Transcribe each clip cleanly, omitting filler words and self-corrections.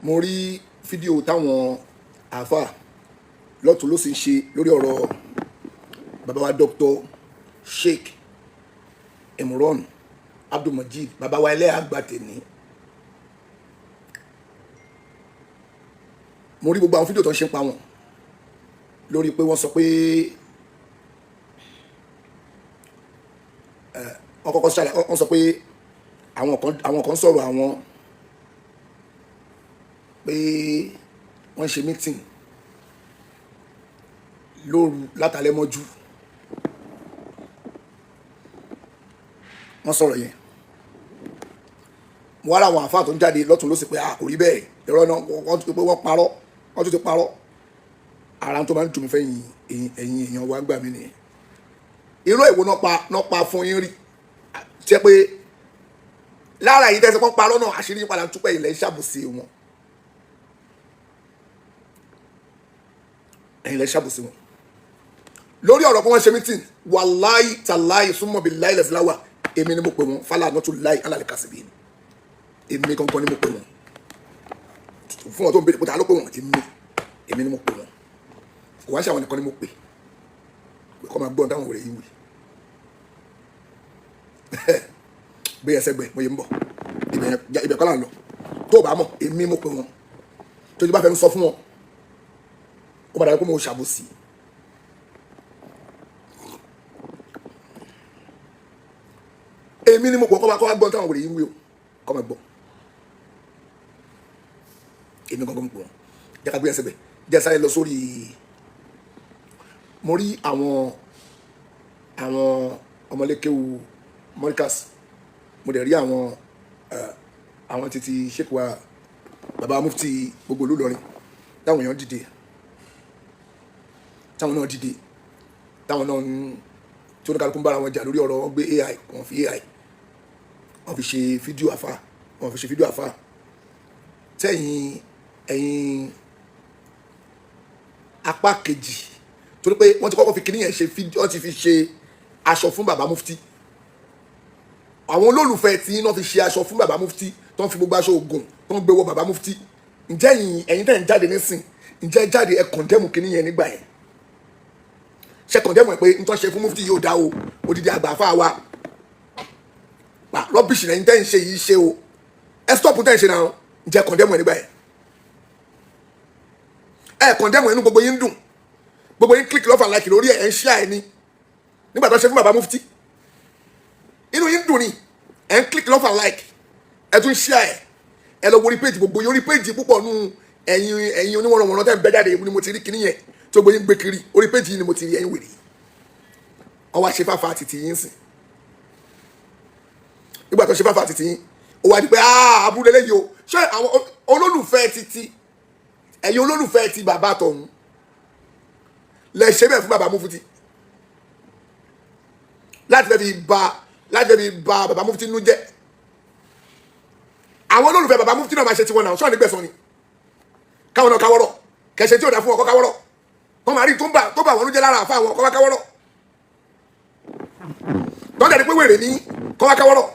mo rí fídíò táwọn àáfà lọ́tún ló sì ń ṣe lórí ọ̀rọ̀ bàbá wa Dr. Sheikh Imran Abdulmajid bàbá wa ilé àgbà tèmi. mo rí gbogbo àwọn fídíò tó ń ṣe pa wọn lórí pé wọ́n sọ pé wọ́n kọ́kọ́ ṣàlàyé wọ́n sọ pé àwọn kan sọ̀rọ̀ àwọn pé wọ́n ṣe meeting lóru látàlẹ́ mọ́jú wọ́n sọ̀rọ̀ yẹn mo wá láwọn àfáà tó ń jáde lọ́tún ló sì pé kò rí bẹ́ẹ̀ ẹ̀rọ náà wọ́n tún pé wọ́n parọ́ wọ́n tún ti parọ́ ara tó máa ń dùn mí fẹ́yìn ẹ̀yìn èèyàn wa gbà mí nìyẹn irú èwo náà pa fún yín rí jẹ́ pé lára èyí tẹ́sí kan parọ́ náà àṣírí yín padà túpẹ́ ilẹ̀ ṣàbùsí wọn ẹ̀yìn lẹ́ ṣàbùsí wọn lórí ọ̀rọ̀ pé wọ́n ṣe mítìn wàláì tàláì súnmọ́ bí láì lẹ́fìláwà èmi ni mo pè wọ́n fálà náà tún láì alàlẹ́ kàṣìbí ni èmi gangan ni mo pè wọ́n fún wọn tó ń bèrè pé ta ló pè wọ́n èmi ni mo pè wọ́n kò wá ṣe àwọn nìkan ni mo pè kọ́ máa gbọ́n táwọn wèrè yìí wì bí ẹsẹ̀ gbẹ mo yẹ ń bọ̀ ibẹ̀ kọ́ là ń lọ tó o bá mọ̀ èmi mo pè wọ́n tó o ti bá fẹ́ sọ fún wọn ó padà wípé mo ṣàbòsí èmi ni mo pọ̀ kọ́ máa gbọ́n táwọn wèrè yìí wì o kọ́ máa gbọ́ èmi gangan mo pè wọ́n jẹ́ ká gbé ẹsẹ̀ bẹ̀ jẹ́ sáré lọ sórí mo rí àwọn ọmọlékéwu morikas mo dẹ̀ rí àwọn títí Sheikh wa bàbá mufti gbogbo ìlú Ìlọrin táwọn èèyàn dìde táwọn náà dìde táwọn náà tí oníkàlùkù ń bára wọn jà lórí ọ̀rọ̀ wọn gbé AI wọn fi AI wọn fi ṣe fídíò àfà tẹ̀yìn ẹ̀yìn apá kejì torí pé wọ́n ti kọ́kọ́ fi kíní yẹn ṣe fídíò wọ́n ti fi ṣe aṣọ fún bàbá mufti àwọn olólùfẹ́ tí iná fi ṣe aṣọ fún bàbá mufti tó ń fi gbogbo aṣọ ògùn tó ń gbé wọ bàbá mufti ǹjẹ́ ẹ̀yin tẹ̀ ń jáde nísìn ǹjẹ́ jáde ẹ kọ̀ndẹ́mù kíní yẹn nígbà yẹn ṣe kọ̀ndẹ́mù ẹ̀ pé n tó ṣe fún mufti yóò dá o odidi àgbàfà wa pa rọ́bìṣì lẹ́yìn tẹ́ ń ṣe yìí ṣe o ẹ stop tẹ́ ń ṣe náà ǹjẹ́ kọ̀ndẹ́mù ẹ̀ nígbà yẹn ẹ kọ̀ndẹ́mù ẹ̀ nínú gbogbo yín dùn gbogbo yín click love and like lórí ẹ̀ ń ṣíà ẹ̀ ní nígbà tó ṣe fún bàbá mufti inú yín dùn ni ẹ̀ ń click love and like ẹ̀ tún ṣíà ẹ̀ lọ wo orí péjì gbogbo yín orí péjì púpọ̀ nù ẹ̀yin oníwọ̀nrọ̀wọ̀nrọ̀ tẹ́ ń bẹ́ jáde ni mo ti rí kíní yẹn tó gbogbo yín gbé kiri orí péjì yìí ni mo ti rí ẹ̀yin wèrè ọwọ́ àṣẹ fáfá àtìtì yín sìn nígbà tó ṣe fáfá àtìtì yín ó wá di pé abúlé lẹ́yìn o ṣé àwọn olólùfẹ́ titi ẹ̀yin olólùfẹ́ ti bàbá tọ̀hún lẹ ṣe bẹ́ẹ̀ fún bàbá mufti láti fẹ́ fi ba bàbá mufti nínú jẹ́ àwọn olólùfẹ́ bàbá mufti náà máa ṣe tiwọn náà sọ́ọ̀ nígbẹ̀sán ni káwọn náà káwọ́rọ̀ kẹsẹ̀ tí ò dá fún ọkọ̀ káwọ́rọ̀ wọ́n máa rí tó bá wọn ló jẹ́ lára àfa àwọn ọkọ̀ káwọ́rọ̀ tọ́jà ní pé wèrè ní kọ́ káwọ́rọ̀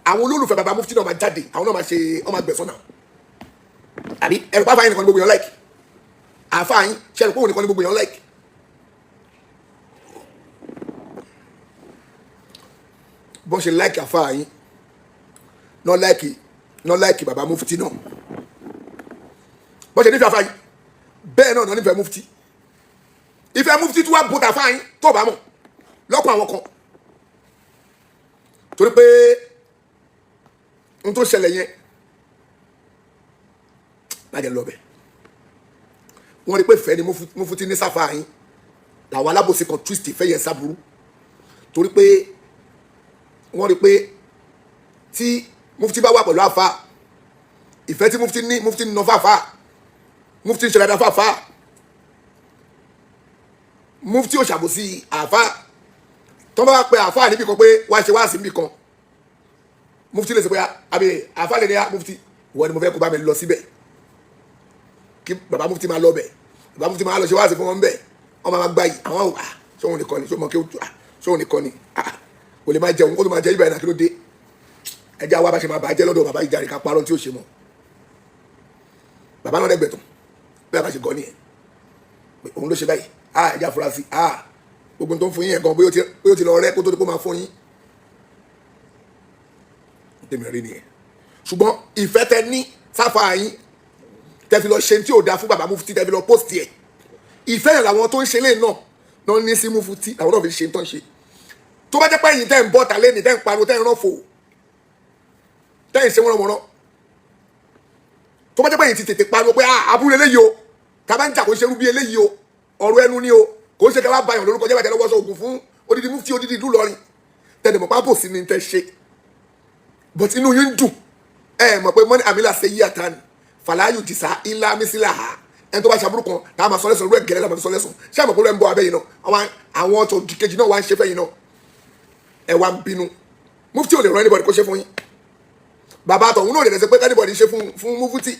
àwọn olólùfẹ́ bàbá mufti náà máa jáde àwọn náà máa ṣe ọmọ gbẹ̀sán náà àbí ẹ̀rù pàfà yín nìkan ní gbogbo yẹn like àfa yín ṣe ẹ̀rù pòwò nìkan ní gbogbo yẹn like bọ́n ṣe like àfa yín náà like bàbá mufti náà bọ́n ṣe nífẹ̀ẹ́ àfa yín bẹ́ẹ̀ náà nífẹ̀ẹ́ mufti ìfẹ́ mufti tí wàá bùtà àfa yín tó bá mọ̀ lọ́kùn àwọn kan torí pé n tó ṣẹlẹ̀ yẹn lájẹ lọ́bẹ̀ wọ́n rí pé fẹ́ ni mufti ní sáfà yín làwọn alábòsí kan twist ìfẹ́ yẹn sábúrú torí pé wọ́n rí pé tí mufti bá wà pẹ̀lú àfa ìfẹ́ tí mufti ní nọ fàfà mufti ń ṣe dáadáa fàfà mufti ò ṣàbòsí àfa tó bá pe àfa níbi kan pé wá ṣe wá sí níbi kan mufti lè sọ pé àbí àfa lè ní mufti ìwọ ni mo fẹ́ kó bá mi lọ síbẹ̀ kí bàbá mufti máa lọ bẹ̀ bàbá mufti máa lọ ṣe wá sí fún wọn bẹ̀ wọ́n máa gbá yìí àwọn ṣóhun nìkan ni ṣóhun nìkan ni kò lè máa jẹun kó tó máa jẹ ibà ìnà kí ló dé ẹjẹ àwa bá ṣe máa bàjẹ́ lọ́dọ̀ bàbá ìjàre ká parọ́ tí ó ṣe mọ́ bàbá náà dẹ́gbẹ̀tàn bí bàbá ṣe gọ́ nìyẹn pé òun ló ṣe báyìí ẹja fura sí gbogbo tó ń fún yín yẹn gan bóyá ó ti lọ rẹ́ kó tó di kó máa fún yín tèmi rí nìyẹn ṣùgbọ́n ìfẹ́ tẹ ní sáfà yín tẹ fi lọ ṣe tí ò dáa fún bàbá Mufti tẹ fi lọ post ẹ̀ ìfẹ́ yẹn làwọn tó ń ṣe lẹ́yìn náà ní sí Mufti làwọn náà fi ṣe tó ń ṣe tó bá jẹ́ pé ẹ̀yin tẹ́ ń bọ́ ta lẹ́ni tẹ́ ń pariwo tẹ́ ń rán fò tẹ́ ń ṣe wọ́nrọ́wọ́nrọ́ tó bá jẹ́ pé ẹ̀yin ti tètè pariwo pé àbúrò eléyìí o ká bá ń jà kó ṣerú bí eléyìí o ọ̀rọ̀ ẹnu ni o kò ń ṣe ká bá bayàn lórúkọ jẹ́ bàtẹ́ lọ́wọ́ sọ ògùn fún odidi Mufti odidi ìlú lọ́rin tẹ̀lé mọ̀ pápò sí ni tẹ́ ṣe but inú yín dùn mọ̀ pé mọ́ni àmìlà ṣe yí àtàn fàlàyé jìsà ńlá mísílà ẹni tó bá ṣàbúrò kan tá a máa sọ lẹ́sùn lórí ẹ̀gẹ́rẹ́ tá a máa sọ lẹ́sùn ṣé àmọ̀ pé ń bọ abẹ́ yìí náà àwọn tó kejì náà wá ń ṣe fẹ́ yìí náà ẹ wá ń bínú Mufti ò lè rán anybody kó ṣe fún yín bàbá àtọ̀hún náà lè rẹ̀ ṣe pé anybody ṣe fún Mufti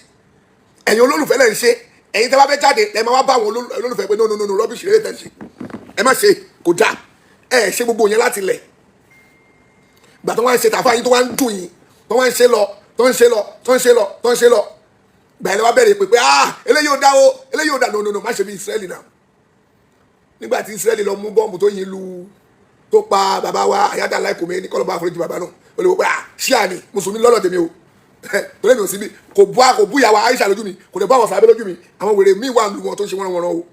ẹ̀yin olólùfẹ́ lẹ́ ń ṣe ẹ̀yin tẹ́ bá fẹ́ jáde ẹ máa wá bá àwọn olólùfẹ́ pé no rubbish rẹ̀ tẹ̀ ṣe ẹ má ṣe kò dáa ẹ ṣe gbogbo yẹn láti lẹ̀ gbà tó wá ń ṣe tàfà yín tó wá ń dùn yín tó wá ń ṣe lọ tó ń ṣe lọ gbà yẹn lè wá bẹ̀rẹ̀ pé eléyìí ò dá o eléyìí ò dá no má ṣe bí Israeli náà nígbà tí Israeli lọ mú bọ́ọ̀mù tó yin lu tó pa bàbá wa àyáda láìkòmí ní kọ́lọ́ba àforíjì bàbá náà ó lè wọ pé ṣíà ni mùsùlùmí lọ́nà tèmi o tó lè mi ò síbi kò bú ìyàwó Aisha lójú mi kò lè bá àwọn sàbẹ̀ lójú mi àwọn wèrè míì wà ń lu wọn tó ń ṣe wọ́n o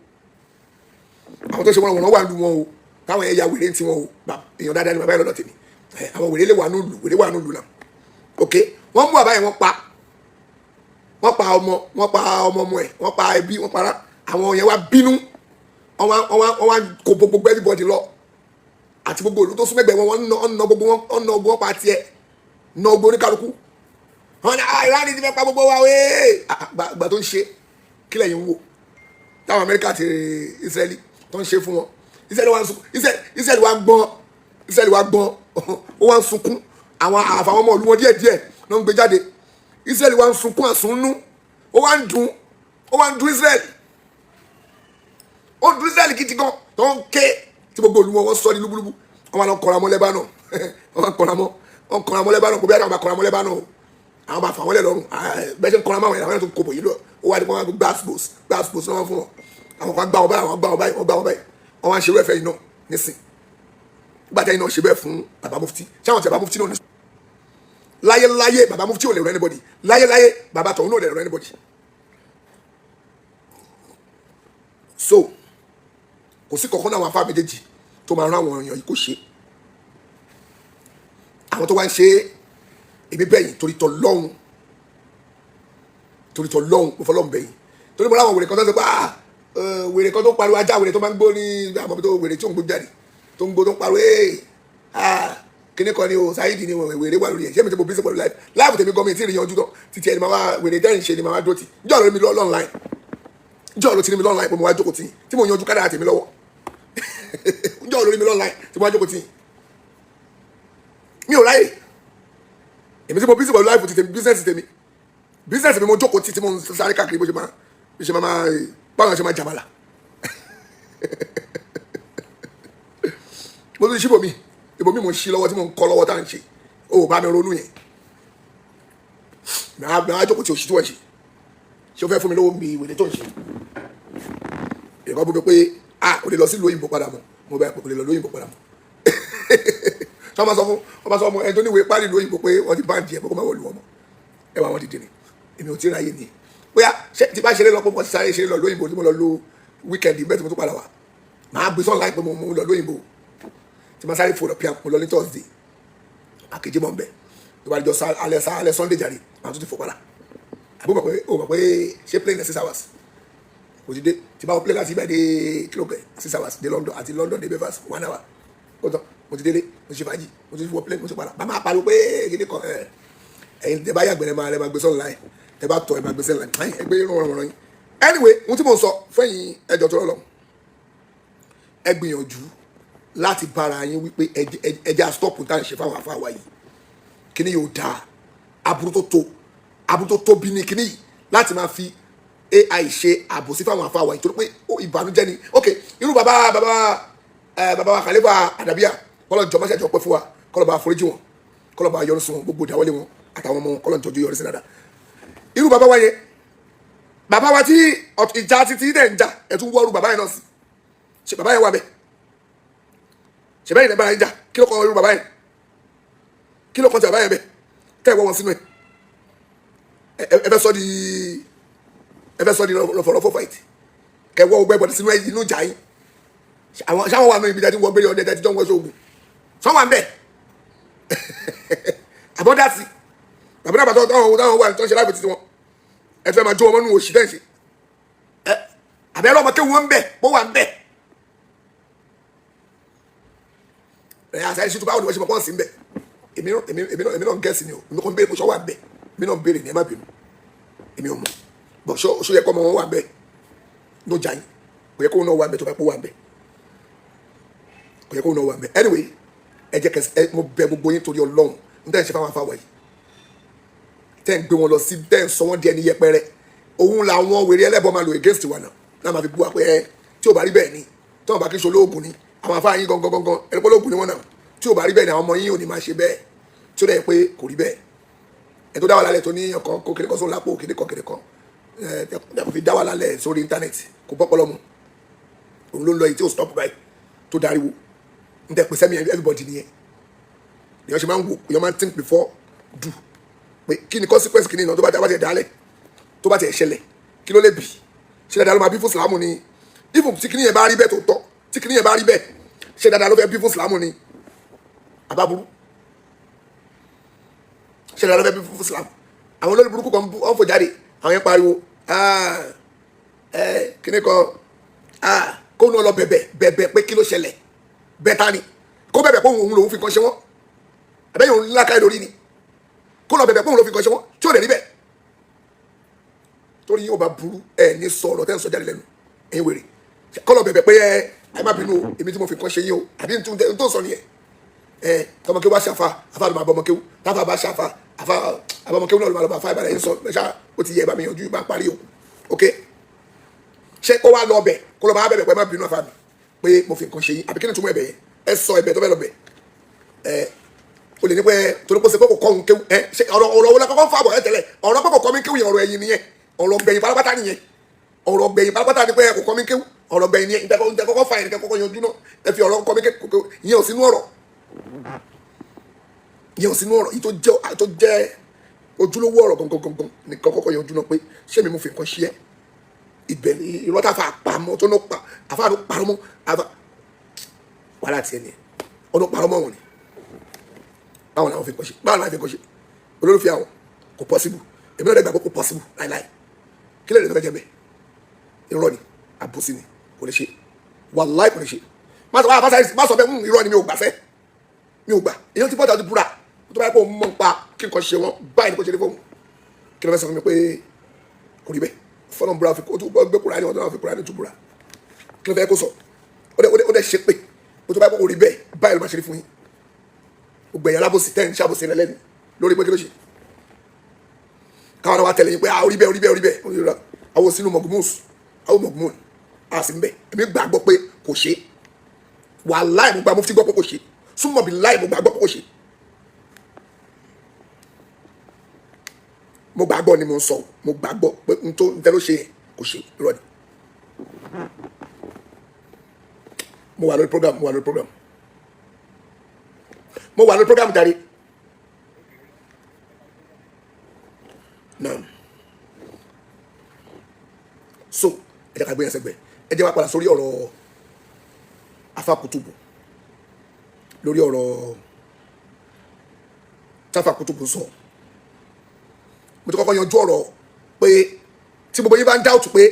àwọn tó ń ṣe wọ́n wà ń lu wọn o táwọn ẹ̀yà wèrè ń ti wọn o èèyàn dáadáa ni bàbá yẹn lọ́nà tèmi àwọn wèrè lè wà nù lù náà ok wọ́n mú bàbá yẹn wọ́n pa ọmọ ẹ̀ wọ́n pa ẹbí wọ́n para àwọn yẹn wá bínú wọ́n wá kó gbogbo everybody lọ àti gbogbo olú tó sún mẹ́gbẹ̀ẹ́ wọn ọ̀nà gbogbo wọn pa tiẹ̀ ná gbogbo oníkálukú wọn ni ìránì ti fẹ́ pa gbogbo wa wéé àgbà tó ń ṣe kílẹ̀ yìí ń wò táwọn Amẹ́ríkà àti Israeli tó ń ṣe fún wọn Israeli wa gbọ́n ó wá ń sunkún àwọn àfàwọn ọmọ olú wọn díẹ̀díẹ̀ ló ń gbé jáde Israeli wa ń sunkún àsunnú ó wá ń dùn Israeli ó ń dùn Israeli gidi gan tó ń ké tí gbogbo olú wọn sọ ní lúbúlúbú wọn máa lọ kọra mọ́ Lebanon wọn kọra mọ́ Lebanon kò bí àwọn máa kọra mọ́ Lebanon àwọn máa fà wọ́n lẹ̀ lọ́rùn bẹ́ẹ̀ ṣe ń kọra mọ́ àwọn èèyàn tó kò bò yìí lọ ó wá ní kí wọ́n máa gbáàsbòs náà fún wọn àwọn kan gbá wọn báyìí wọ́n wá ń ṣerú ẹ̀fẹ́ yìí náà nísìn gbàtẹ́ yìí náà ṣe bẹ́ẹ̀ fún bàbá Mufti ṣáwọn ti bàbá Mufti náà ní láyé bàbá Mufti ò lè rọ anybody láyé bàbá tọ̀hún náà ò lè rọ anybody so kò sí kankan náà àwọn afá méjèèjì tó máa rán àwọn èèyàn yìí kò ṣe àwọn tó wá ń ṣe èmi bẹ́yìn torí tọ́ lọ́hùn mo fọlọ́hùn bẹ́yìn torí mo láwọn wèrè kan tó ń sọ pé wèrè kan tó ń pariwo ajá wèrè tó máa ń gbó ní àmọ́ tó wèrè tí ò ń gbó jáde tó ń gbó tó ń pariwo kíní kan ni o Saheed ni wèrè wà lórí ẹ̀ ṣé mi ti mo bí sí pẹ̀lú láìpù tèmi gọ́ọ̀mì tí ì rí yanjú tán títí ẹni máa wá wèrè dẹ́rìn ṣe ni máa wá dúró tì njọ́ lórí mi lọ́nláìn njọ́ ló ti rí mi lọ́nláìn pé mo wá jókòó tì tí mo yanjú kádàrá tèmi lọ́wọ́ njọ́ lórí mi lọ́nláìn tí mo wá jókòó tì mi ò ráyè èmi tí mo bí sí pẹ̀lú láìpù tèmi bísíǹsì mi mo jókòó tì tí mo ń sáré káàkiri bó ṣe máa báwọn ṣe máa jàmàlà mo tún ṣíbò mi ìbò mi mo ń ṣí lọ́wọ́ tí mo ń kọ́ lọ́wọ́ tá à ń ṣe ó bá mi ronú yẹn màá jókòó tí òṣì tí wọ́n ṣe ṣé o fẹ́ fún mi lówó mi ìwé tó ń ṣe ìrọ̀kọ́ bó pé o lè lọ sí ìlú òyìnbó padà mọ́ mo bá kò lè lọ lóyìnbó padà mọ́ ṣé wọ́n sọ fún ẹni tó níwèé pálí ìlú òyìnbó pé wọ́n ti báǹdì ẹ̀ pé kó má wọlé wọn mọ́ ẹ wà wọ́n dìde ni èmi ò tí ì ráyè ni bóyá tí bá ṣeré lọ pé mo ti sáré ṣeré lọ lóyìnbó tí mo lọ lo wíkẹ̀ndì bẹ́ẹ̀ tí mo tún padà wá màá gbé sọ́ọ̀nù láì pé mo lọ lóyìnbó tí ma sáré fòrò pia mo lọ ní Thursday àkejì mọ̀ nbẹ tó bá jọ alẹ́ Sunday jàre màá tún ti fò padà àbúrò mọ̀ pé ṣé plane ní 6 hours kò ti dé tí bá wọ́n plane láti ibà dé kílókè 6 hours dé London àti London dé Belfast 1 hour ó tán mo ti délé mo ti ṣe fàájì mo ti wọ plane mo ti padà bá máa pariwo pé kíní kan ẹ̀yin tẹ bá yàgbẹ́ ẹ máa gbé sọ́ọ̀nù láì tẹ bá tọ̀ ẹ máa gbé sẹ́yìn láì ẹgbẹ́ yín rọrùn yín anyway ohun tí mo sọ fẹ́yìn ẹjọ́ tó lọ ẹ gbìyànjú láti bára yín wípé ẹja stop tá à ń ṣe fáwọn afáwa yìí kíní yóò dáa aburú tó tóbi ní kíní yìí láti máa fi AI ṣe àbòsí fáwọn afáwa yìí torí pé ìbànújẹ́ ni ok irú bàbá wa Khalifa Adabiya kọ́lọ̀ jọ máṣẹ́ jọ pẹ́ fún wa kọ́lọ̀ bá foríjì wọn kọ́lọ̀ bá yọrí sun wọn gbogbo ìdáwọ́lé wọn àtàwọn ọmọ wọn kọ́lọ̀ jọjú yọrí sí dáadáa irú bàbá wa yẹn bàbá wa tí ìjà títí dẹ̀ ń jà ẹ̀ tún wọ́ọ́rù bàbá yẹn náà sí ṣe bàbá yẹn wà bẹ́ẹ̀ ṣe bẹ́ẹ̀ yẹn bá yẹn jà kí ló kọ́ irú bàbá yẹn kí ló kọ́ ti bàbá yẹn bẹ́ẹ̀ tẹ́ ẹ̀ wọ́ wọn sínú ẹ̀ ẹ fẹ́ sọ di lọ́fọ̀lọ́fọ̀ fight kẹ́ wọ́ ọgbẹ́ bọ̀dẹ̀ sínú ẹ̀ inú jà yín ṣáwọn wà nù ibi dẹ́tí wọ́n gbé ọdẹ dẹ́tí jọ́ wọ́n ṣoògùn sọ́wọ́n wà ń bẹ̀ àbọ̀dásí bàbá náà bàtọ́ táwọn wà tó ń ṣe láìpẹ́ títí wọn ẹ fẹ́ máa jó ọmọ nù òṣì tẹ́ǹsì àbẹ́rẹ́ ọmọ kéwù wọn ń bẹ̀ bó wà ń bẹ̀ àṣà ìṣètò báwo ni wọ́n ṣe mọ̀ pọ́n sí ń bẹ̀ èmi náà ń gẹ̀ẹ́sì ni o èmi kò ń béèrè bó ṣọ́ wà ń bẹ̀ èmi náà ń béèrè ní ẹ má bínú èmi ò mọ̀ bọ̀ ṣó yẹ kọ́ ọmọ wọn wà ń bẹ̀ ló jà yín kò yẹ kó náà wà ń bẹ̀ tó bá pọ̀ wà ń bẹ̀ kò yẹ kó náà wà ń bẹ̀ anyway ẹ jẹ́ kẹsì mo bẹ̀ gbogbo yín torí Ọlọ́run n tẹ́ ń ṣe fáwọn afáwọ̀ yìí tẹ́ ń gbé wọn lọ sí tẹ́ ń sọ wọ́n di ẹni yẹpẹrẹ òun làwọn wèrè ẹlẹ́bọ máa lò against wa náà máa fi bú wa pé ẹ tí ò bá rí bẹ́ẹ̀ ni tí wọn bá kí n ṣe olóògùn ni àwọn afáà yín gangan ẹni pé olóògùn ni wọn náà tí ò bá rí bẹ́ẹ̀ ni àwọn ọmọ yín ò ní máa ṣe bẹ́ẹ̀ tí ó dẹ̀ pé kò rí bẹ́ẹ̀ ẹ tó dá wà lálẹ́ tó ní ọkàn kó kéde kan sóun lápò kéde kan ẹ fi dá wà lálẹ́ sórí íńtánẹ́ẹ̀tì kò bọ́ pọlọ́mù òun ló ń lọ yìí tí ò stop báyìí tó dariwo ń tẹ pèsè mi everybody nìyẹn èèyàn ṣe máa ń wò èèyàn máa ń think before do pé kí ni consequence kí ni ìnáwó tó bá tẹ̀ dálẹ̀ tó bá tẹ̀ ṣẹlẹ̀ kí ló lè bì ṣe dáadáa ló máa bí fún sìlámù ni even tí kìnìyàn bá rí bẹ́ẹ̀ tó tọ́ tí kìnìyàn bá rí bẹ́ẹ̀ ṣe dáadáa ló fẹ́ bí fún sìlámù ni àbábúrú ṣe dáadáa ló fẹ́ bí fún sìlámù àwọn olórí burúkú kan wọ́n fò jáde àwọn yẹn pariwo kíní kan kó ní ọlọ bẹ̀bẹ̀ pé kí ló ṣẹlẹ̀ bẹ́ẹ̀ ta ni kó bẹ̀bẹ̀ pé òun lòun fi kan ṣe wọ́n àbẹ́yìn òun lákàá lórí ni kó lọ bẹ̀bẹ̀ pé òun ló fi kan ṣe wọ́n tí ò lè rí bẹ́ẹ̀ torí yóò bá burú ẹ ní sọ̀rọ̀ tẹ́ ń sọ jáde lẹ́nu ẹ̀yin wèrè kó lọ bẹ̀bẹ̀ pé ẹ má bínú o èmi tí mo fi kan ṣe yín o àbí n tó sọ nìyẹn tọmọkéwù bá ṣàfà àfà ló máa bọ ọmọkéwù táfà bá ṣàfà àfà àbọmọkéwù náà ló máa lọ bá àfà ìbàdàn yín sọ ṣá ó ti yẹ bá mi yanjú bá parí o ok ṣé kó wá lọ bẹ̀ kó lọ bá bẹ̀bẹ̀ pé ẹ má bínú àfà mi pé mo fi kan ṣe yín àbí kí ni túmọ̀ ẹ̀bẹ̀ yẹn ẹ sọ ẹ̀bẹ̀ tó fẹ́ lọ bẹ̀ o lè ní pé torí pé ó ṣe pé kò kọ́ òun kéwù ṣe ọ̀rọ̀ wo la kọ́kọ́ fà bọ̀ ẹ tẹ́lẹ̀ ọ̀rọ̀ pé kò kọ́ mi kéwù yẹn ọ̀rọ̀ ẹ̀yìn nìyẹn ọ̀rọ̀ gbẹ̀yìn pátápátá nìyẹn ọ̀rọ̀ gbẹ̀yìn pátápátá ni pé kò kọ́ mi kéwù ọ̀rọ̀ gbẹ̀yìn nìyẹn ìtẹ́ kọ́kọ́ fà yẹn nìkan kọ́kọ́ yanjú náà ẹ fi ọ̀rọ̀ kọ́ mi kéwù ìyẹn ò sínú ọ̀rọ̀ ìyẹn ò sínú ọ̀rọ̀ yìí tó jẹ́ ojúlówó ọ̀rọ̀ gangan nìkan kọ́kọ́ yanjú náà pé ṣé mi mo fi nǹkan ṣe ẹ́ ibẹ̀ ni irọ́ tá a fa àpamọ́ tó náà pa àfa àdó parọ́mọ́ àfa wàhálà tiẹ̀ ni ọdún parọ́mọ́ wọn ni báwo làwọn fi nǹkan ṣe báwo làwọn fi nǹkan ṣe olólùfẹ́ àwọn kò possible èmi náà dẹ́gbàá pé kò possible láìláì kí lẹ́yìn tó fẹ́ jẹ bẹ́ẹ̀ irọ́ ni àbòsí ni kò lè ṣe wàláì kò lè ṣe má sọ bẹ́ẹ̀ irọ́ ni mi ò gbà fẹ́ mi ò gbà èyí ti bọ́ta ti búra tó bá yẹ kó mọ̀ ń pa kí nǹkan ṣe wọn báyìí ni kò ṣe lè fóun kí ló fẹ́ sọ fún mi pé kò rí bẹ́ẹ̀ fọlọ́n búra fi kó tó gbé kúra ní wọn tó máa fi kúra ní tó búra kí ló fẹ́ kó sọ ó dẹ̀ ṣe pé tó bá yẹ kó rí bẹ́ẹ̀ báyìí ló máa ṣe rí fún yín gbogbo ẹ̀yà alábòsí tẹ́ ń ṣàbòsí lẹ́lẹ́ni lórí pé kí ló ṣe káwọn náà wá tẹ̀lé yín pé orí bẹ́ẹ̀ àwọn sínú mọ̀gùmùs àwọn mọ̀gùmùn a sì ń bẹ̀ èmi gbàgbọ́ pé kò ṣe wàláì mo gbà mufti gbọ́ pé kò ṣe súnmọ́ bí láì mo gbàgbọ́ pé kò ṣe mo gbàgbọ́ ni mo sọ mo gbàgbọ́ pé n tẹ́ ló ṣe yẹn kò ṣe irọ́ ni mo wà lórí program jàre náà so ẹ jẹ́ ká gbé yẹn sẹ́gbẹ̀ẹ́ ẹ jẹ́ wá padà sórí ọ̀rọ̀ afa Kutubu lórí ọ̀rọ̀ táfà Kutubu sọ mo ti kọ́kọ́ yanjú ọ̀rọ̀ pé tí gbogbo yín bá ń dáùtù pé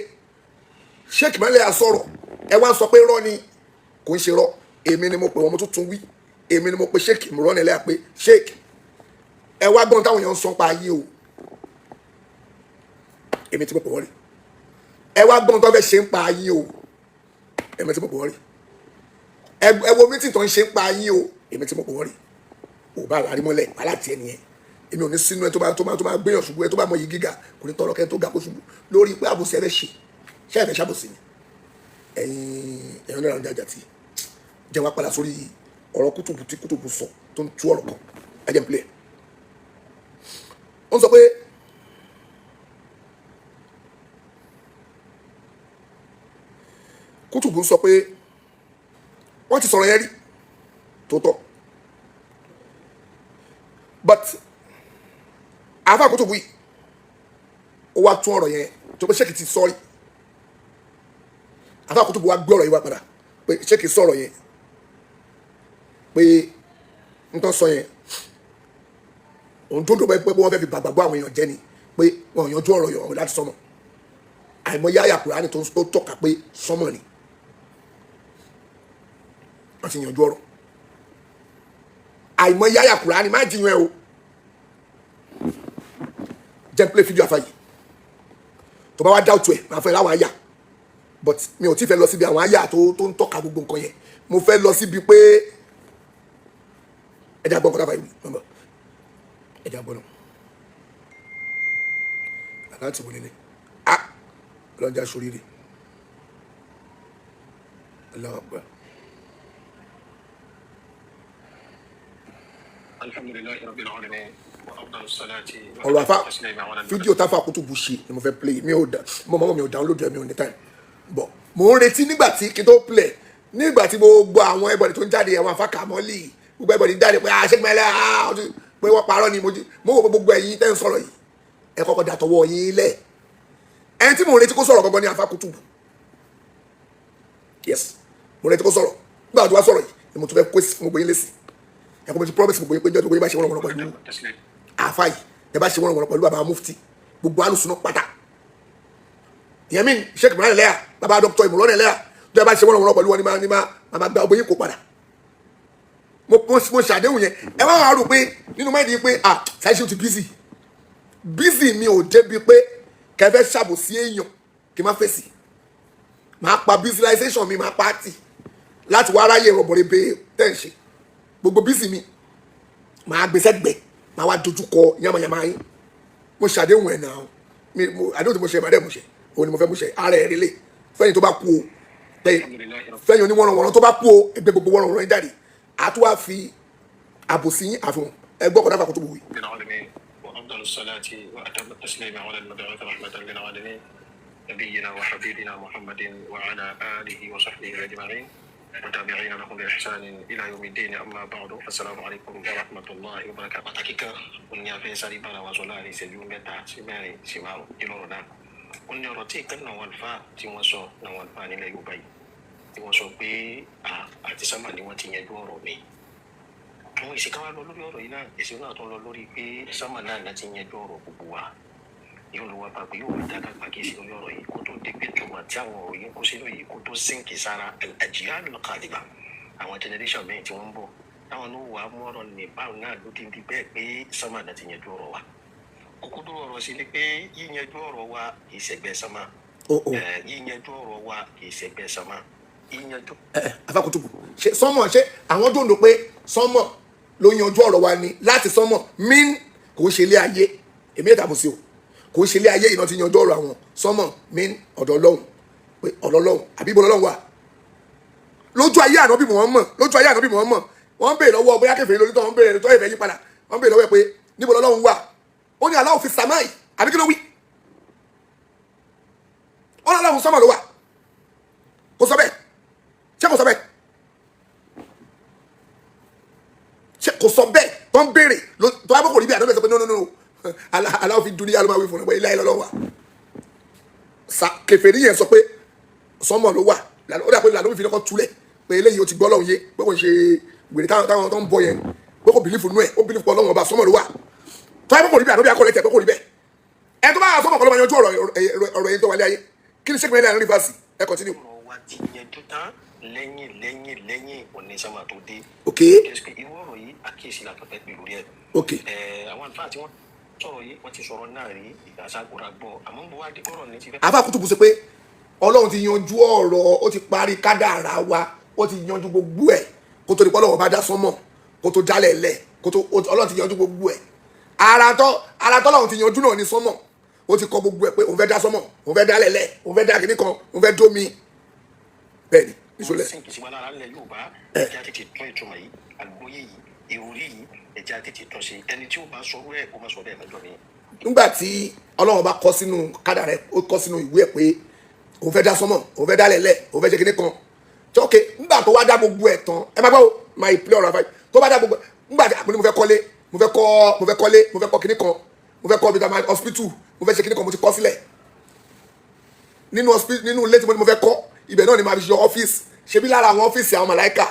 Sheikh mẹ́lẹ̀ àsọ̀rọ̀ ẹ wá ń sọ pé rọ́ ni kò ń ṣe rọ́ èmi ni mo pè wọ́n mo tún wí èmi ni mo pe Sheikh Imran ẹlẹ́yà pé Sheikh ẹ wá gbọ́n táwọn èèyàn ń sọ pa ayé o èmi tí mo pè wọ́n rí ẹ wá gbọ́n tó fẹ́ ṣe ń pa ayé o èmi tí mo pè wọ́n rí ẹ wo mítì tó ń ṣe ń pa ayé o èmi tí mo pè wọ́n rí ò bá àlárí mọ́lẹ̀ aláàtì ẹ nìyẹn èmi ò ní sínú ẹ tó máa gbéyàn ṣubú ẹ tó bá mọ yìí gíga kò ní tọrọ kẹ tó ga kó ṣubú lórí pé àbòsí ẹ fẹ́ ṣe ẹ fẹ́ ṣàbòsí ni ẹ̀yin náà ń jàjà tí jẹ́ wá padà sórí ọ̀rọ̀ Kutubu tí Kutubu sọ tó ń tú ọ̀rọ̀ kan ẹ̀jẹ̀ ń pilẹ̀ ó ń sọ pé Kutubi sọ pé wọ́n ti sọ̀rọ̀ yẹn rí tó tọ́ but àfa Kutubi ó wá tún ọ̀rọ̀ yẹn tó pé Sheikh ti sọ́rí àfa Kutubi wá gbé ọ̀rọ̀ yìí wá padà pé Sheikh sọ̀rọ̀ yẹn pé nǹkan sọ yẹn òun tó ń dọ̀bọ̀ pé wọ́n fẹ́ fi gbàgbọ́ àwọn èèyàn jẹ́ ni pé wọ́n yanjú ọ̀rọ̀ yọ̀ láti sọmọ àìmọye àyà Kùránì tó tọ́ka pé sọmọ ni wọ́n ti yanjú ọ̀rọ̀ àìmọye àyà Kùránì má jiyàn ẹ o jẹ́ play fídíò àfàyè tó bá wá dá òtún ẹ̀ máa fẹ́ láwọn àyà but mi ò tí fẹ́ lọ síbi àwọn àyà tó ń tọ́ka gbogbo nǹkan yẹn mo fẹ́ lọ síbi pé ẹ̀dá gbọ́n kọ́ta fàyè nọ́mbà ẹ̀dá gbọ́n náà láti wọlé ní lọ́jà sóríire Allahu Akbar. Alhamdulillahi rabbil alamin wa afdalus salati ọ̀rọ̀ àfa fídíò táfà Kutubi ṣe ni mo fẹ́ play mi ò download ẹ̀ mi ò ní time bọ̀ mo ń retí nígbà tí kí n tó play nígbà tí gbogbo àwọn ẹbọ̀dì tó ń jáde àwọn àfa kàmọ́lì gbogbo ẹbọ̀dì jáde pé àṣẹ́gbẹ́lẹ́ pé wọ́n parọ́ ni mo wò gbogbo ẹ̀yin tẹ́ ń sọ̀rọ̀ yìí ẹ kọ́kọ́ dàtọ̀wọ́ yín lẹ̀ ẹni tí mo retí kó sọ̀rọ̀ gbọ́gbọ́ ní àfa Kutubi yes mo retí kó sọ̀rọ̀ nígbà tó wá sọ̀rọ̀ yìí ni mo tún fẹ́ kó sí gbogbo yín lé sí ẹ kọ́ mo ti promise gbogbo yín pé jọ́ tó gbogbo yín bá ṣe wọ́n wọ́n pẹ̀lú àfa yìí ẹ bá ṣe wọ́n wọ́n pẹ̀lú bàbá mufti gbogbo alùsùnà pátá ìyẹn mi Sheikh Imran lẹ́yà bàbá Dr. Imran lẹ́yà tó ẹ bá ṣe wọ́n wọ́n pẹ̀lú wọn ni máa gba ọgbẹ́ yín kó padà mo ṣàdéhùn yẹn ẹ wá wàá rò pé nínú mẹ́rin pé Saheed ti busy mi ò débi pé kẹfẹ́ ṣàbòsí èèyàn kí n má fèsì máa pa visualization mi máa pa á tì láti wá ráyè rọ̀bọ̀rẹ̀ bẹ́ẹ̀ tẹ̀ ń ṣe gbogbo busy mi máa gbèsè gbẹ̀ máa wá dojú kọ yamayama yín mo ṣàdéhùn ẹ̀ náà àdéhùn tí mo ṣe ìbàdàn mo ṣe òun ni mo fẹ́ mo ṣe ara ẹ̀ rélé fẹ́yìn tó bá kú o fẹ́yìn oníwọ̀nrọ̀wọ̀nrọ̀ tó bá kú o ẹgbẹ́ gbogbo wọ̀nrọ̀wọ̀nrọ̀ yín jáde àtúwà fi àbòsí yín àfihàn ẹgbọ́ kọ́dá fàkótó bùwí. أفضل الصلاة وأتم التسليم على المبعوث رحمة للعالمين نبينا وحبيبنا محمد وعلى آله وصحبه أجمعين وتابعين لهم بإحسان إلى يوم الدين أما بعد السلام عليكم ورحمة الله وبركاته. Hakika unya fesari bana wasolari seju meta simari simao ilorona unya roti kan na walfa tí wọ́n sọ na walfa ni le Yorùbá tí wọ́n sọ pé àti sama ni wọ́n ti yanjú ọ̀rọ̀ mi àwọn ìṣèkà wa lọ lórí ọ̀rọ̀ yìí náà èsì náà tó lọ lórí pé sámà náà láti yanjú ọ̀rọ̀ gbogbo wa yóò lọ wá bá pé yóò dá ká pàkíyèsí lórí ọ̀rọ̀ yìí kó tó dé pé tó wà tí àwọn ọ̀rọ̀ yìí kó sínú yìí kó tó sínkì sára àjíyá lọ́kàdìbà àwọn generation mẹ́rin tí wọ́n ń bọ̀ táwọn ló wà mú ọ̀rọ̀ Nipa náà ló ti di bẹ́ẹ̀ pé sámà náà ti yanjú ọ̀rọ̀ wa kókó tó ọ̀rọ̀ sí ni pé yíyanjú ọ̀rọ̀ wa kì í ṣẹgbẹ́ sámà yíyanjú ọ̀rọ̀ wa kì í ṣẹgbẹ́ sámà yíyanjú. Àfà Kutubi ṣe sọmọ ṣe àwọn dòndò pé sọmọ ló yanjú ọ̀rọ̀ wa ni láti sánmọ̀ min kò ń ṣe ilé ayé èmi ẹ̀ta bò sí o kò ń ṣe ilé ayé ìná ti yanjú ọ̀rọ̀ àwọn sánmọ̀ min ọ̀dọ̀ Ọlọ́run pé ọ̀dọ̀ Ọlọ́run àbí ibo Ọlọ́run wà lójú ayé Ànábì Muhammad wọ́n béèrè lọ́wọ́ bóyá kẹfẹ́ lórí tó wọ́n béèrè tó ẹ̀fẹ́ yí padà wọ́n béèrè lọ́wọ́ ẹ̀ pé níbo Ọlọ́run wà ó ní Allahu fi sàmáì àbí kí ló wí ó ní Ọlọ́run sánmọ̀ ló wà kò sọ bẹ́ẹ̀ ṣé kò sọ bẹ́ẹ̀ kò sọ bẹ́ẹ̀ tó ń béèrè tó bá bọ́ kò rí bí àdó bẹ́ẹ̀ sọ pé no aláwọ̀ fi dúní alùpàá wí fún ẹ ilé ayé lọ́wọ́ kèfèrí yẹn sọ pé sọmọ ló wà ó dà pé lànà òfin lọ́kọ́ túlẹ̀ pé eléyìí ó ti gbọ́ lọ́hùn yé pé kò ń ṣe wèrè táwọn tó ń bọ yẹn pé kò bìlífù nú ẹ̀ ó bìlífù pọ̀ lọ́wọ́ ọba sọmọ ló wà tó bá bọ́ kò rí bí àdó bẹ́ẹ̀ akọ̀rẹ́ tẹ̀ pé kò rí bẹ́ẹ̀ ẹ tó bá yà sọmọ kọ́ ló máa yanjú ọ̀rọ̀ yẹn tó wà lé ayé kí ni Sheikh mẹ́rin àárín fásì ẹ continue. lẹ́yìn onísàmà tó dé. ok. irú ọ̀rọ̀ yìí àkíyèsí la pẹ̀pẹ́ pẹ̀lú rẹ̀. ok. àwọn àlùfáà tí wọ́n sọ̀rọ̀ yìí wọ́n ti sọ̀rọ̀ náà rí ìgbàsàgbọ́ra gbọ́ àmọ́ bó wá dé kọ́rọ̀ ní ti fẹ́. Àfà Kutubi sọ pé Ọlọ́run ti yanjú ọ̀rọ̀ ó ti parí kádàrá wa ó ti yanjú gbogbo ẹ̀ kó tó di pọ́lọ́wọ́ bá dá sánmọ̀ kó tó dálẹ̀ lẹ̀ kó tó Ọlọ́run ti yanjú gbogbo ẹ̀ ara tọ́lọ́run ti yanjú náà ní sánmọ̀ ó ti kọ gbogbo ẹ̀ pé òun fẹ́ dá sánmọ̀ òun fẹ́ dálẹ̀ lẹ̀ òun fẹ́ dá kinní kan òun fẹ́ dómi bẹ́ẹ̀ ni ìṣòlẹ̀. ẹja tètè tún ìtumọ̀ yìí àgbóyè yìí ìròrí yìí ẹja tètè tún ṣe ẹni tí ó bá sọ̀rọ̀ ẹ̀ kó má sọ bẹ́ẹ̀ lọ́jọ́ mi. nígbà tí Ọlọ́run bá kọ sínú kádà rẹ̀ ó kọ sínú ìwé ẹ̀ pé òun fẹ́ dá sọ́mọ̀ òun fẹ́ dá lẹ̀lẹ̀ òun fẹ́ ṣe kíní kan tí ok nígbà tó wá dá gbogbo ẹ̀ tán ẹ má gbọ́ o máa play ọ̀rọ̀ àfáì tó bá dá gbogbo nígbà tí mo ní mo fẹ́ kọ́lé mo fẹ́ kọ́ kíní kan mo fẹ́ kọ́ bíi hospital mo fẹ́ ṣe kíní kan mo ti kọ́ sílẹ̀ nínú ilé tí mo ní mo fẹ́ kọ́ ibẹ̀ náà ni màá fi ṣe ọ́fíìsì ṣebí lára àwọn ọ́fíìsì àwọn màláìkà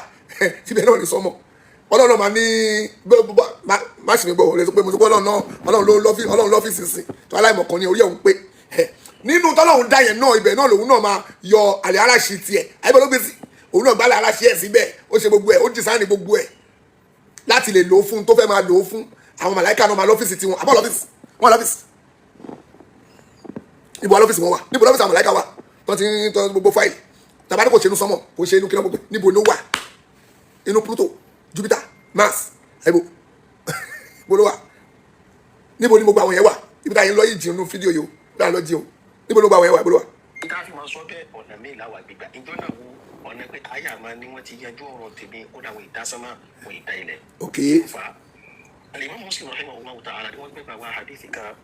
ibẹ̀ náà ni sọ́mọ̀ ọlọ́run máa ní má sì mí gbọ́ òun lè sọ pé mo sọ pé ọlọ́run lọ́fíìsì sí tó aláìmọ̀kan ní orí ẹ̀ ń pé nínú tọ́lọ́run dá yẹn náà ibẹ̀ náà lòun náà máa yọ àlẹ́ aláṣì tiẹ̀ àyẹ̀bẹ̀ ló gbé sí òun náà gbálẹ̀ aláṣì ẹ̀ síbẹ̀ ó ṣe gbogbo ẹ̀ ó dìsáìnì gbogbo ẹ̀ láti lè lò ó fún tó fẹ́ máa lò ó fún àwọn màláìkà náà máa lọ́fíìsì tiwọn àbọ̀ lọ́fíìsì wọn lọ́fíìsì ibo lọ́fíìsì wọn wà níbo lọ́fíìsì àwọn màláìkà wà tó ti ń tọ́ gbogbo fáìlì tàbá ní kò ṣe inú sọmọ kò ṣe inú kí náà gbogbo níbo ló wà inú Pluto Jupiter Mars ẹ̀bù ibo ló wà níbo ni gbogbo àwọn yẹn wà ibi táyé ń lọ yìí jìn nínú fídíò yìí ó dáa lọ jìn o níbo ló gbogbo àwọn yẹn wà ibo ló wà. ìta fi máa sọ bẹ́ẹ̀ ọ̀nà mi làwọn àgbègbè ìjọ náà wo ọ̀nà pé àyà máa ní wọ́n ti yanjú ọ̀rọ̀ tèmi ó dàwọn ìdásánmà wọ ìdá ilẹ̀. ok الإمام مسلم رحمه الله تعالى وذكر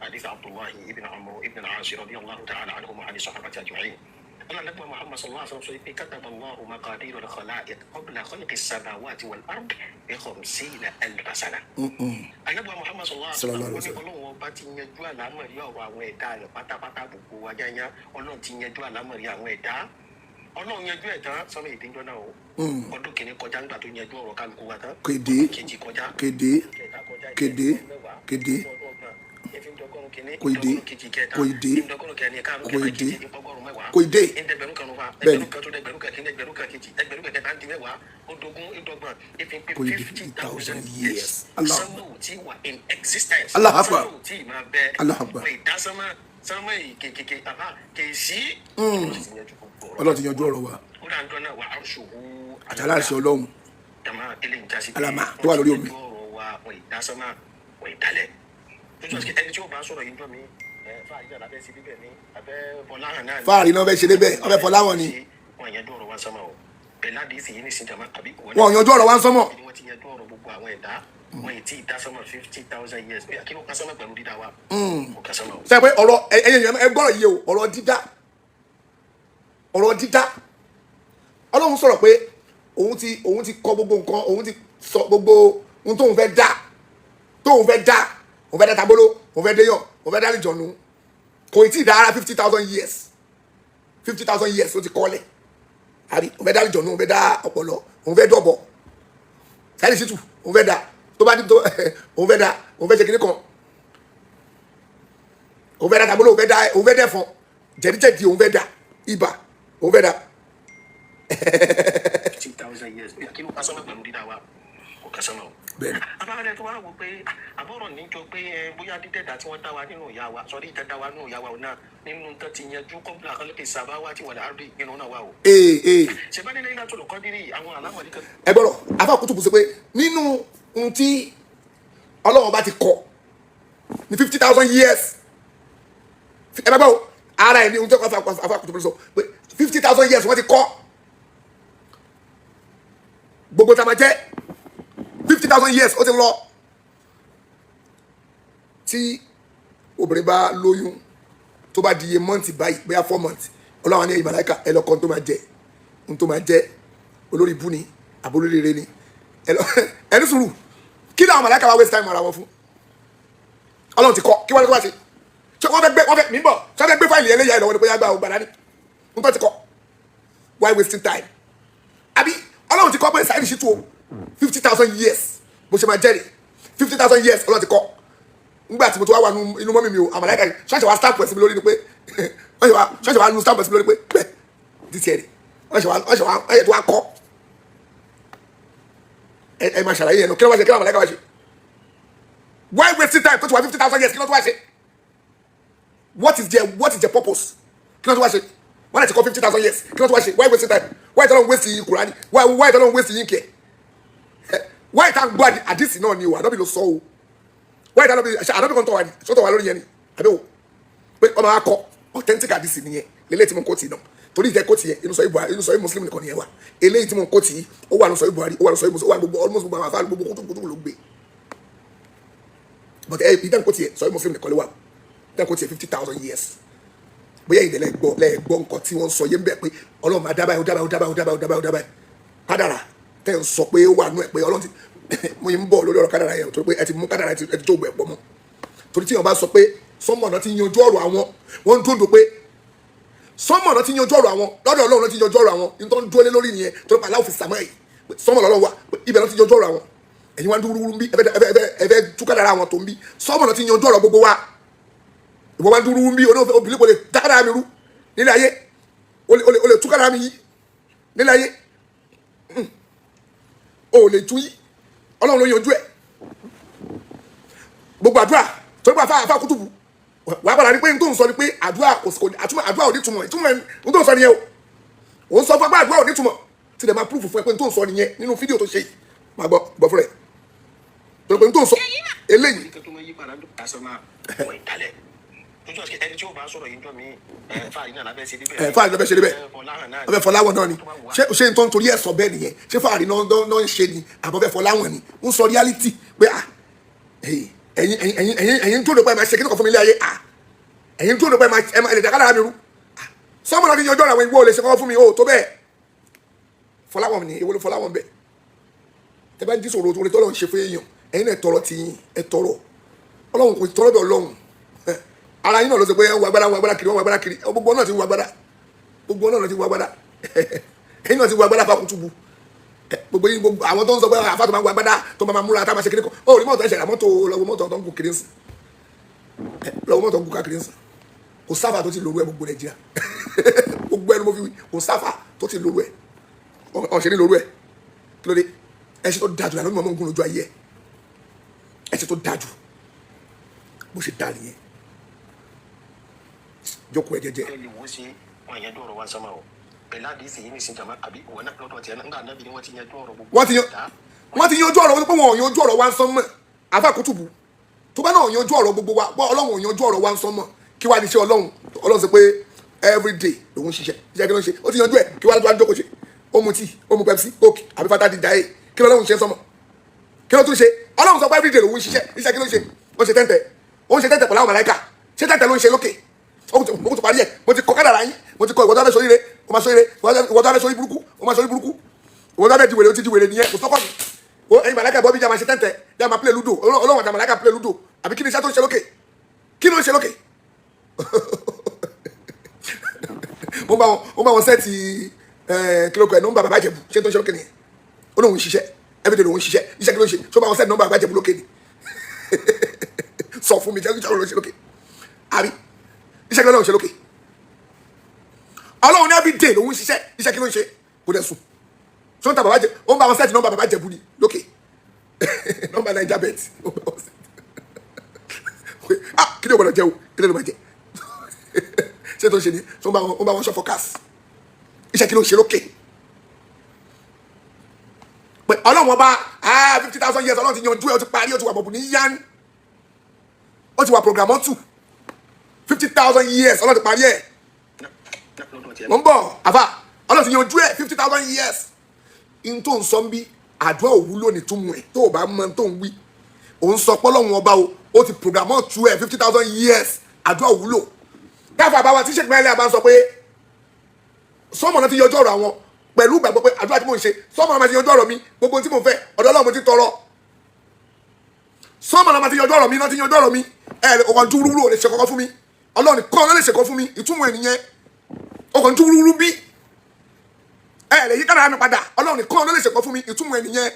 حديث عبد الله بن عمرو بن العاص رضي الله تعالى عنهما عن الصحابة أجمعين أن النبي محمد صلى الله عليه وسلم كتب الله مقادير الخلائق قبل خلق السماوات والأرض ب50,000 سنة. النبي محمد صلى الله عليه وسلم Ọlọ́run bá ti yanjú àlámọ̀rí ọ̀rọ̀ àwọn ẹ̀dá rẹ̀ pátápátá gbogbo wa yányá Ọlọ́run ti yanjú àlámọ̀rí àwọn ẹ̀dá Ọlọ́run yanjú ẹ̀dá sọ́mọ ìdíjọ́ náà o ọdún kìíní kọjá nígbà tó yanjú ọ̀rọ̀ kálukú wa tán kéde kéde kéde kéde koide koide koide koide bẹ́ẹ̀ni koide 50,000 years Allah akbar Allah akbar Ọlọ́run ti yanjú ọ̀rọ̀ wa àtàlà àṣẹ Ọlọ́run alama tó wà lórí omi. fáàrí náà fẹ́ ṣe débẹ̀ ọbẹ̀ fọláwọ̀n ni wọ́n yanjú ọ̀rọ̀ wa ń sọ́mọ̀. sọ pé ọ̀rọ̀ ẹ gbọ́rọ̀ yìí o ọ̀rọ̀ dídá Ọlọ́run sọ̀rọ̀ pé òun ti kọ gbogbo nǹkan òun ti sọ gbogbo ohun tóun fẹ́ dá òun fẹ́ dá tabolo òun fẹ́ déyàn òun fẹ́ dá lìjọ̀nù kò tí ì dá ara 50,000 years ó ti kọ́lẹ̀ àbí òun fẹ́ dá lìjọ̀nù òun fẹ́ dá ọpọlọ òun fẹ́ dọ̀bọ̀ sáyẹ́nì Ṣítù òun fẹ́ dá tó bá ní tó òun fẹ́ ṣe kíní kan òun fẹ́ dá tabolo òun fẹ́ dẹ̀fọn jẹ̀díjẹ̀dí òun fẹ́ dá ibà òun fẹ́ dá. 50,000 years kí ló pásánà pẹ̀lú dídá wa kò kásánà o. bẹ́ẹ̀ni. abáwọlẹ̀ tó wá wò pé àbọ̀rọ̀ níjọ pé bóyá dídẹ̀dá tí wọ́n dá wa nínú ìyá wa sọ́rí ìdẹ́dá wa nínú ìyá wa náà nínú tó ti yanjú kọ́ńpìlà kọ́lẹ́kẹ̀ sábà wá tí wọ́n lè àrùdí nínú náà wà o. ṣèbáni lẹ́yìn láti olùkọ́ dírí àwọn alámọ̀dé kan. ẹ gbọ́dọ̀ afa Kutubi sọ pé nínú ohun tí Ọlọ́run bá ti kọ ní 50,000 years ẹ bá gbọ́ ara ẹ̀ ní ohun tí afa Kutubi sọ pé 50,000 years wọ́n ti kọ́ gbogbo tá a máa jẹ́ 50,000 years ó ti lọ tí obìnrin bá lóyún tó bá di iye mọ́ǹtì báyìí bóyá 4 months Ọlọ́run ní ẹ̀yin màláíkà ẹ lọ kọ́ ohun tó máa jẹ́ olórí ibú ni àbólórí rere ni ẹni sùúrù kí ni àwọn màláíkà wá waste time ara wọn fún Ọlọ́run ti kọ́ kí wọ́n lè tó wá ṣe ṣé wọ́n fẹ́ mímọ́ ṣé wọ́n fẹ́ gbé fáìlì ẹlẹ́yà ìlọ́wọ́ ni bóyá gba ògbà dání ń tọ́ ti kọ́ why wasting time àbí Ọlọ́run ti kọ́ pé Saheed Shittu 50,000 years bó ṣe máa jẹ́rìí 50,000 years Ọlọ́run ti kọ́ nígbà tí mo ti wá wà inú mọ́mí mi o àmàlẹ́kà yìí ṣọ́ọ̀ṣì wa stamp ẹ̀sìn mi lórí ni pé ṣọ́ọ̀ṣì wa nu stamp ẹ̀sìn mi lórí pé bẹ́ẹ̀ di tiẹ̀ rẹ̀ ọ̀ṣẹ̀ tó wá kọ́ ẹ máa ṣàlàyé yẹn nù kí ló wá ṣe kí ló àmàlẹ́kà wá ṣe why wasting time tó ti wá 50,000 years kí ló tó wá ṣe what is their purpose kí ló tó wá ṣe wọ́n lè ti kọ́ 50,000 years kí ló tó wá ṣe why wasting time why don't waste the Quran why don't waste the ink why thank God àdìsí náà ni o àdọ́bí ló sọ o why don't be àdọ́bí kan tó wà ní sọ́tọ̀ wà lórí yẹn ni àbí o pé ọmọ akọ authentic àdìsí nìyẹn lélẹ́yìí tí mo ń kó tì náà torí ìjẹ́ kó tì yẹn inú sọ Muslim nìkan nìyẹn wà eléyìí tí mo ń kó tì ó wà ní sọ Buhari ó wà ní sọ Muslim ó wà gbogbo almost gbogbo àwọn afáàlú gbogbo kútùkútù ló gbé but ìdán kó tì yẹn sọ Muslim nìkan ló wà ìdán kó tì yẹn 50,000 years bóyá ìdẹ́lẹ̀ gbọ́ nǹkan tí wọ́n sọ yé ń bẹ̀ pé ọlọ́run máa dábàá dábàá kádàrà tẹ́ ń sọ pé ó wà nú ẹ̀ pé ọlọ́run ti mo yìí ń bọ̀ lórí ọ̀rọ̀ kádàrà yẹn torí pé ẹ ti mú kádàrà ẹ ti tó gbẹ̀ pọ̀ mọ́ torí tí wọ́n bá sọ pé sọ́mọ̀nà ti yanjú ọ̀rọ̀ àwọn wọ́n ń dúndùn pé sọ́mọ̀nà ti yanjú ọ̀rọ̀ àwọn lọ́dọ̀ ọlọ́run ti yanjú ọ̀rọ̀ àwọn nítorí wọ́n ń dúró lé lórí nìyẹn torí pé aláwọ̀ fi sàmọ́ ẹ̀ sọ́mọ̀nà ọlọ́run wà ibẹ̀ lọ́ ti yanjú ọ̀rọ̀ àwọn ẹ̀yin wá ń dúró ń bí ẹ̀fẹ́ tú kádàrà àwọn tó ń bí sọ́mọ̀nà ti yanjú ọ̀rọ̀ gbogbo wa ìwọ wá ń dúró ń bí obìnrin kò lè dá kádàrà mi rú nílẹ̀ ayé o lè tú kádàrà mi yí nílẹ̀ ayé o lè tú yí ọlọ́run ló yanjú ẹ̀ gbogbo àdúrà torí pé àfa Kutubu wà á padà ní pé n tó ń sọ ni pé àdúrà ò ní túmọ̀ ìtumọ̀ n tó ń sọ nìyẹn o ń sọ fún pé àdúrà ò ní túmọ̀ tí lè máa púrúfù fún ẹ pé n tó ń sọ nìyẹn nínú fídíò tó ṣe yìí máa gbọ́ fún rẹ̀ torí pé n tó ń sọ eléyìí. ẹni tí ó bá sọ̀rọ̀ yìí jọ mí fáàrí náà lábẹ́ ṣe débẹ̀. fáàrí náà bẹ́ ṣe débẹ̀ ọbẹ̀ Fọláwọ̀n náà ni ṣé n tó ń torí ẹ̀ sọ bẹ́ẹ̀ nìyẹn ṣé fáàrí náà ń ṣe ni àbọ̀bẹ̀ Fọláwọ̀n ni ń sọ reality pé ẹ̀yin tó lè pa ẹ̀ máa ṣe kíni kan fún mi ilé ayé ẹ̀yin tó lè pa ẹ̀ máa ẹ̀dẹ̀ kádàrá mi rú sọ́mọ́ náà ti yanjú àwọn ìwọ lè ṣe kọ́ fún mi ó tó bẹ́ẹ̀ Fọláwọ̀n ni ìwọ ló Fọláwọ̀n bẹ́ẹ̀ tẹ bá ń dísòro tó lè tọ́lọ́ ń ṣe fún èèyàn ẹ̀yin náà tọrọ ti ẹ̀ tọrọ Ọlọ́run kò tọrọ bẹ̀ Ọlọ́run ara yín náà ló sọ pé wọ́n agbára kiri gbogbo náà ti wọ agbára ẹ̀yin náà ti wọ agbára fa Kutubu gbogbo yín gbogbo àwọn tó ń sọ pé àfa tó máa ń wọ agbára tó máa múra tá a máa ṣe kiri kan ó rí mọ́tò ẹ̀ṣẹ̀ àmọ́tò lọ́wọ́ mọ́tò tó ń gùn kiri ń sìn lọ́wọ́ mọ́tò ń gùn káàkiri ń sìn kò sáfà tó ti lòrú ẹ̀ gbogbo Nàìjíríà gbogbo ẹnu mo fi wí kò sáfà tó ti lòrú ẹ̀ ọ̀ṣẹ̀ ní lòrú ẹ̀ kí ló dé ẹ̀ṣẹ̀ tó dájú lànà mímọ́ ogun lójú ayé ẹ̀ ẹ̀ṣẹ̀ tó dájú bó ṣe dá nìyẹn jókòó ẹ jẹ́jẹ́. ẹ lè wo sí wọn yẹn dọ̀rọ̀ wá sọ́mọ́ o pẹ̀lú àdìsí yìí nìsín jàmá àbí wọn náà lọ́dọ̀ tiẹ̀ nígbà náà bí wọ́n ti yanjú ọ̀rọ̀ gbogbo. wọ́n ti yanjú ọ̀rọ̀ wọ́n pé wọn ò yanjú ọ̀rọ̀ wá ń sánmọ̀ àfa Kutubu tó bá náà yanjú ọ̀rọ̀ gbogbo wa Ọlọ́run ò yanjú ọ̀rọ̀ wá ń sánmọ̀ kí wàá di iṣẹ́ Ọlọ́run sọ pé everyday lòun ṣiṣẹ́ iṣẹ́ kí ló ń ṣe ó ti yanjú ẹ̀ kí wàá jókòó ṣe ó mu tíì ó mu Pepsi Coke àbí Fanta di jaye kí lọ́lọ́run ṣe sánmọ̀ kí ló tún ṣe Ọlọ́run sọ pé everyday lòun ṣiṣẹ́ iṣẹ́ kí ló ń ṣe ó ṣe tẹ́ntẹ̀ pẹ̀lú àwọn màláíkà ṣé tẹ́ntẹ̀ ló ń ṣe lókè mo ti parí ẹ mo ti kọ kádàrá yín mo ti kọ ìwọ́dọ̀ abẹ́ sórí rẹ o ma sórí rẹ ìwọ́dọ̀ abẹ́ sórí burúkú o ma sórí burúkú ìwọ́dọ̀ abẹ́ di wèrè o ti di wèrè nìyẹn kò sọ́kọ̀ mi o ẹ̀yin màláíkà bọ́ bí jà máa ṣe tẹ́ntẹ́ jà máa play ludo Ọlọ́run àti màláíkà play ludo àbí kí ni iṣẹ́ tó ń ṣe lókè kí ló ń ṣe lókè mo bá wọn sẹ́ẹ̀tì kílókù ẹ̀ nọ́mbà bàbá Ìjẹ̀bú ṣé tó ń ṣe lókè nìyẹn ó lóun ṣiṣẹ́ everyday lòun ṣiṣẹ́ iṣẹ́ kí ló ń ṣe tó bá wọn sẹ́ẹ̀tì nọ́mbà bàbá Ìjẹ̀bú lókè ni sọ fún mi jẹ́ kí ló ń ṣe lókè àbí iṣẹ́ kí ló ń ṣe lókè Ọlọ́run ní every day lòun ṣiṣẹ́ iṣẹ́ kí ló ń ṣe kò dẹ̀ sùn tó ń ta bàbá jẹ ó ń bá wọn sẹ́ẹ̀tì nọ́mbà bàbá Ìjẹ̀bú ni lókè nọ́mbà Naija bet kí ni o gbọdọ̀ jẹ o kí ni o máa jẹ ṣé tó ń ṣe ni tó ń bá wọn ṣọ focus iṣẹ́ kí ló ń ṣe lókè pé Ọlọ́run ọba 50,000 years Ọlọ́run ti yanjú ẹ ó ti parí ó ti wà bọ̀bù ní yán ó ti wà program 2 50,000 years Ọlọ́run ti parí ẹ̀ mo ń bọ̀ àfà Ọlọ́run ti yanjú ẹ̀ 50,000 years in tó ń sọ ń bí àdúrà òwúlò ní túmọ̀ ẹ̀ tó o bá mọ tó ń wí òun sọ pé Ọlọ́run ọba ó ti program 2 ẹ̀ 50,000 years àdúrà òwúlò káfà bá wa tí Sheikh mẹ́lẹ́ àbá ń sọ pé sọ́mọ̀ náà ti yanjú ọ̀rọ̀ àwọn pẹ̀lú ìgbàgbọ́ pé àdúrà tí mò ń ṣe sọ́mọ̀ náà ti yanjú ọ̀rọ̀ mi gbogbo tí mò ń fẹ́ ọ̀dọ̀ Ọlọ́run mo ti tọrọ sọ́mọ̀ náà ti yanjú ọ̀rọ̀ mi náà ti yanjú ọ̀rọ̀ mi ọkàn dúró ò lè ṣe kọ́kọ́ fún mi Ọlọ́run nìkan ló lè ṣe kọ́ fún mi ìtumọ̀ ènìyàn ọkàn dúró bí lè yí kára mi padà Ọlọ́run nìkan ló lè ṣe kọ́ fún mi ìtumọ̀ ènìyàn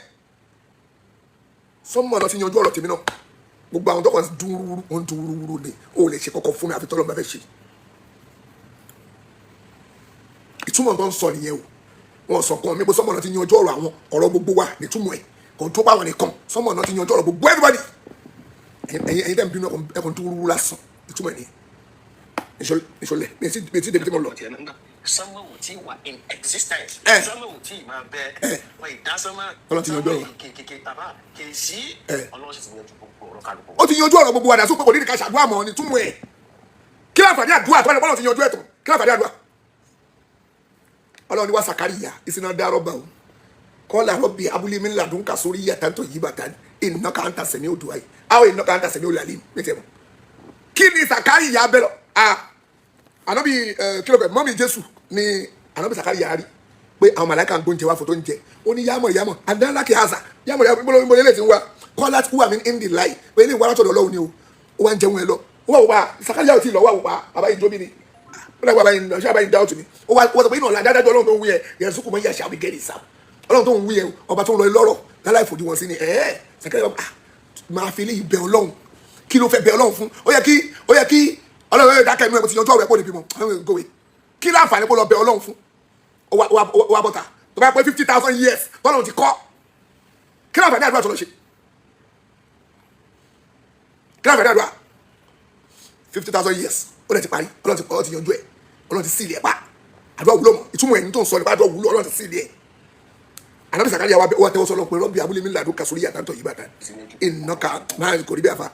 sọ́mọ̀ náà ti yanjú ọ̀rọ̀ tèmi náà gbogbo àwọn tó kàn dúró ni ò lè ṣe kọ́kọ́ fún mi àfi tọ́lọ́ bá fẹ́ ṣe ìtumọ̀ tó ń sọ nìyẹn o wọn sọ kan mi pé sọ́mọ̀ náà ti yanjú ọ̀rọ̀ àwọn ọ̀rọ̀ gbogbo wa nítumọ̀ ẹ̀ kò tó bá wọn nìkan sọ́mọ̀ náà ti yanjú ọ̀rọ̀ gbogbo everybody ẹ̀yin tẹ́ ń bínú ẹ̀kọ́ dúró lásán ìtumọ̀ ẹ̀ nìyẹn ìṣọlẹ̀ mi ti débi tí mo lọ. sánmọ̀ ò tí wà in existence. sánmọ̀ ò tí máa bẹ wọ́n ìdásánmọ̀. Ọlọ́run ti yanjú ọ̀rọ̀. kékeré tàbá kèsì. Ọlọ́run sì ti yanjú gbogbo ọ̀rọ̀ kálukú. ó ti yanjú ọ̀rọ̀ gbogbo àdá sópò kò ní ká ṣàdúrà mọ́ ni túmọ̀ ẹ̀ kí láǹfààní àdúrà tó Ọlọ́run ti yanjú ẹ̀ tán kí láǹfààní àdúrà. Ọlọ́run ni wá Sàkáríyà ìsìnà dá rọ́bà o kọ́lá rọ́bì abúlé mi ladùn ká sórí yàtà tó yí bàtà iná ká ń ta sẹ̀mí odò ayé àwọn iná ká ń ta sẹ̀mí olè àlè mi tẹ̀ mọ́ kí ni Sàkáríyà bẹ̀rọ̀ ànábì kí ló pẹ̀ mọ́mì Jésù ni ànábì Sàkáríyà rí pé àwọn màláìka ń gbóúnjẹ wá fún tó ń jẹ ó ní yámọ̀ adáńlákì àṣà yámọ̀ mo lè ti ń wá kọ́lá tí wà mí ń dì láì pé ilé ìwà látọ̀dọ̀ Ọlọ́run ni o ó wá ń jẹun ẹ lọ ó wà wò pa Sàkáríyà ò tí ì lọ wà wò pa bàbá yìí jóbi ni ó dàgbà bàbá yìí dáwọ́tù ni ó wà sọ pé iná ọ̀la dáadáa Ọlọ́run tó ń wí ẹ yẹn sùkùn mọ́ yẹ ṣàbí gẹ́rì sá Ọlọ́run tó ń wí ẹ ọba tó ń lọ lọ́rọ̀ láláì fòdì wọn sí ni Sàkáríyà máa fi eléyìí bẹ Ọlọ́run kí ló fẹ́ bẹ Ọlọ́run fún ó yẹ kí Ọlọ́run yóò dákẹ́ inú ẹ̀ mo ti yanjú ọ̀rọ̀ ẹ̀ kó níbi mọ́ àwọn èèyàn kí láǹfààní kó lọ bẹ Ọlọ́run fún ó wà bọ́ta tó bá pẹ́ 50,000 years tọ́lọ́run ti kọ́ kí láǹfààní àdúrà tó lọ ṣe kí láǹfààní àdúrà 50,000 years ó lè ti parí Ọlọ́run ti yanjú ẹ̀ Ọlọ́run ti sílẹ̀ pa àdúrà wúlò mọ́ ìtumọ̀ ẹni tó ń sọ nípa àdúrà wúlò Ọlọ́run ti sílẹ̀ ànábì Sàkáríyà wà tẹ́wọ́ sọ́lọ́ pé rọ́bì abúlé mi làdó kasórí yàtọ̀ yìí bàtà ìnáka máa kò rí bí àfa